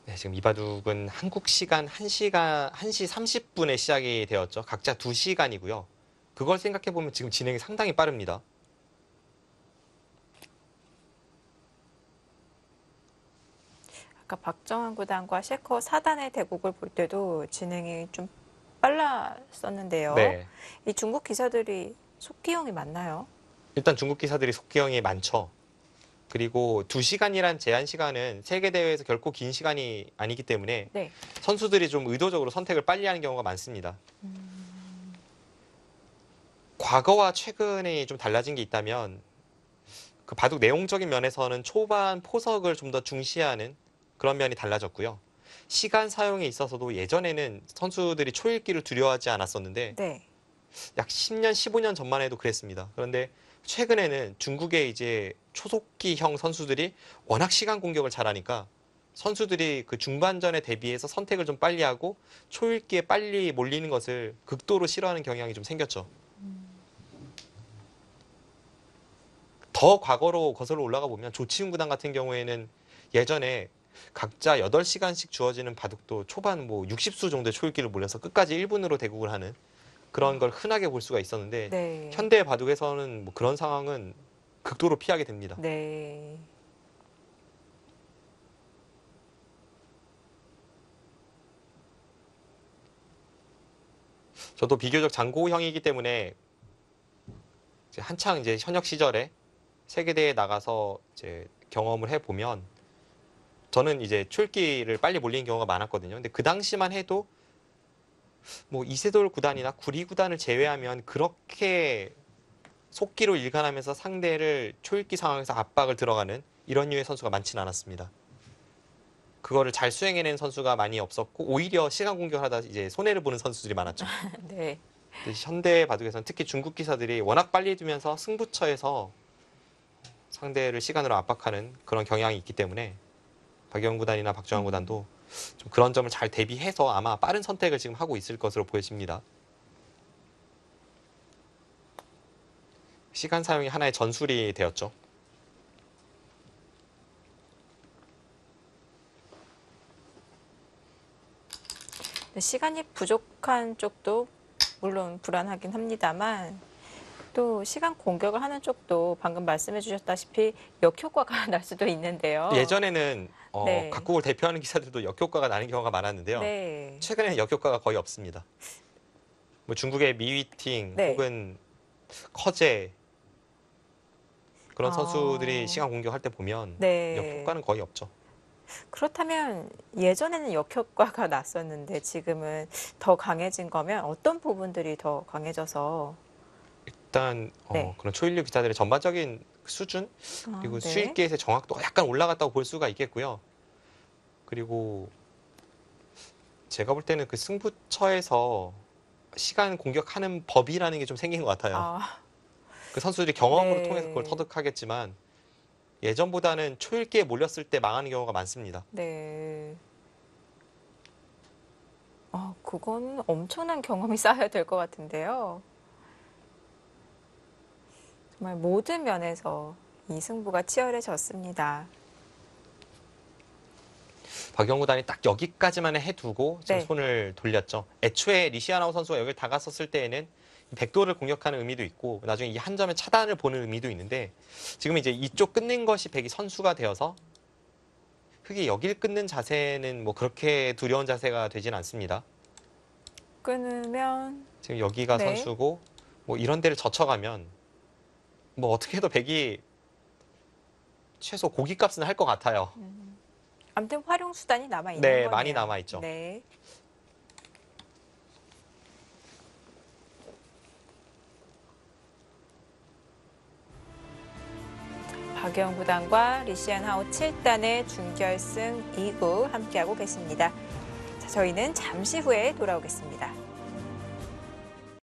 B: 네, 지금 이 바둑은 한국 시간 1시 30분에 시작이 되었죠. 각자 2시간이고요. 그걸 생각해 보면 지금 진행이 상당히 빠릅니다.
A: 아까 박정환 구단과 셰커 4단의 대국을 볼 때도 진행이 좀 빨랐었는데요.
B: 네.
A: 이 중국 기사들이 속기형이 맞나요?
B: 일단 중국 기사들이 속기형이 많죠. 그리고 2시간이란 제한 시간은 세계 대회에서 결코 긴 시간이 아니기 때문에
A: 네.
B: 선수들이 좀 의도적으로 선택을 빨리 하는 경우가 많습니다. 과거와 최근에 좀 달라진 게 있다면 그 바둑 내용적인 면에서는 초반 포석을 좀 더 중시하는 그런 면이 달라졌고요. 시간 사용에 있어서도 예전에는 선수들이 초읽기를 두려워하지 않았었는데
A: 네.
B: 약 10년, 15년 전만 해도 그랬습니다. 그런데 최근에는 중국의 이제 초속기형 선수들이 워낙 시간 공격을 잘하니까 선수들이 그 중반전에 대비해서 선택을 좀 빨리 하고 초읽기에 빨리 몰리는 것을 극도로 싫어하는 경향이 좀 생겼죠. 더 과거로 거슬러 올라가 보면 조치훈 구단 같은 경우에는 예전에 각자 8시간씩 주어지는 바둑도 초반 뭐 60수 정도의 초읽기를 몰려서 끝까지 1분으로 대국을 하는 그런 걸 흔하게 볼 수가 있었는데
A: 네.
B: 현대 바둑에서는 뭐 그런 상황은 극도로 피하게 됩니다.
A: 네.
B: 저도 비교적 장고형이기 때문에 이제 한창 이제 현역 시절에 세계대회에 나가서 이제 경험을 해보면 저는 이제 초읽기를 빨리 몰리는 경우가 많았거든요. 근데 그 당시만 해도 뭐 이세돌 구단이나 구리 구단을 제외하면 그렇게 속기로 일관하면서 상대를 초읽기 상황에서 압박을 들어가는 이런 류의 선수가 많지는 않았습니다. 그거를 잘 수행해낸 선수가 많이 없었고 오히려 시간 공격을 하다 이제 손해를 보는 선수들이 많았죠.
A: 네.
B: 근데 현대 바둑에서는 특히 중국 기사들이 워낙 빨리 두면서 승부처에서 상대를 시간으로 압박하는 그런 경향이 있기 때문에 박영 구단이나 박정환 구단도 좀 그런 점을 잘 대비해서 아마 빠른 선택을 지금 하고 있을 것으로 보여집니다. 시간 사용이 하나의 전술이 되었죠.
A: 시간이 부족한 쪽도 물론 불안하긴 합니다만 또 시간 공격을 하는 쪽도 방금 말씀해 주셨다시피 역효과가 날 수도 있는데요.
B: 예전에는
A: 네.
B: 각국을 대표하는 기사들도 역효과가 나는 경우가 많았는데요.
A: 네.
B: 최근에는 역효과가 거의 없습니다. 뭐 중국의 미위팅
A: 네.
B: 혹은 커제 그런
A: 아.
B: 선수들이 시간 공격할 때 보면
A: 네.
B: 역효과는 거의 없죠.
A: 그렇다면 예전에는 역효과가 났었는데 지금은 더 강해진 거면 어떤 부분들이 더 강해져서
B: 일단
A: 네.
B: 그런 초일류 기사들의 전반적인 수준 그리고
A: 네.
B: 수익기에서의 정확도가 약간 올라갔다고 볼 수가 있겠고요. 그리고 제가 볼 때는 그 승부처에서 시간 공격하는 법이라는 게 좀 생긴 것 같아요.
A: 아,
B: 그 선수들이 경험으로
A: 네.
B: 통해서 그걸 터득하겠지만 예전보다는 초읽기에 몰렸을 때 망하는 경우가 많습니다.
A: 네. 그건 엄청난 경험이 쌓여야 될 것 같은데요. 정말 모든 면에서 이 승부가 치열해졌습니다.
B: 박영 구단이 딱 여기까지만 해두고 지금
A: 네.
B: 손을 돌렸죠. 애초에 리시아나우 선수가 여기를 다갔었을 때에는 백도를 공격하는 의미도 있고 나중에 이 한 점의 차단을 보는 의미도 있는데 지금 이제 이쪽 끊는 것이 백이 선수가 되어서 흑이 여길 끊는 자세는 뭐 그렇게 두려운 자세가 되진 않습니다.
A: 끊으면
B: 지금 여기가
A: 네.
B: 선수고 뭐 이런 데를 젖혀가면 뭐 어떻게 해도 백이 최소 고기값은 할 것 같아요.
A: 아무튼 활용 수단이 남아 있는
B: 네,
A: 거네요.
B: 많이 남아있죠.
A: 네. 박영 구단과 리시안 하우 7단의 준결승 2구 함께하고 계십니다. 자, 저희는 잠시 후에 돌아오겠습니다.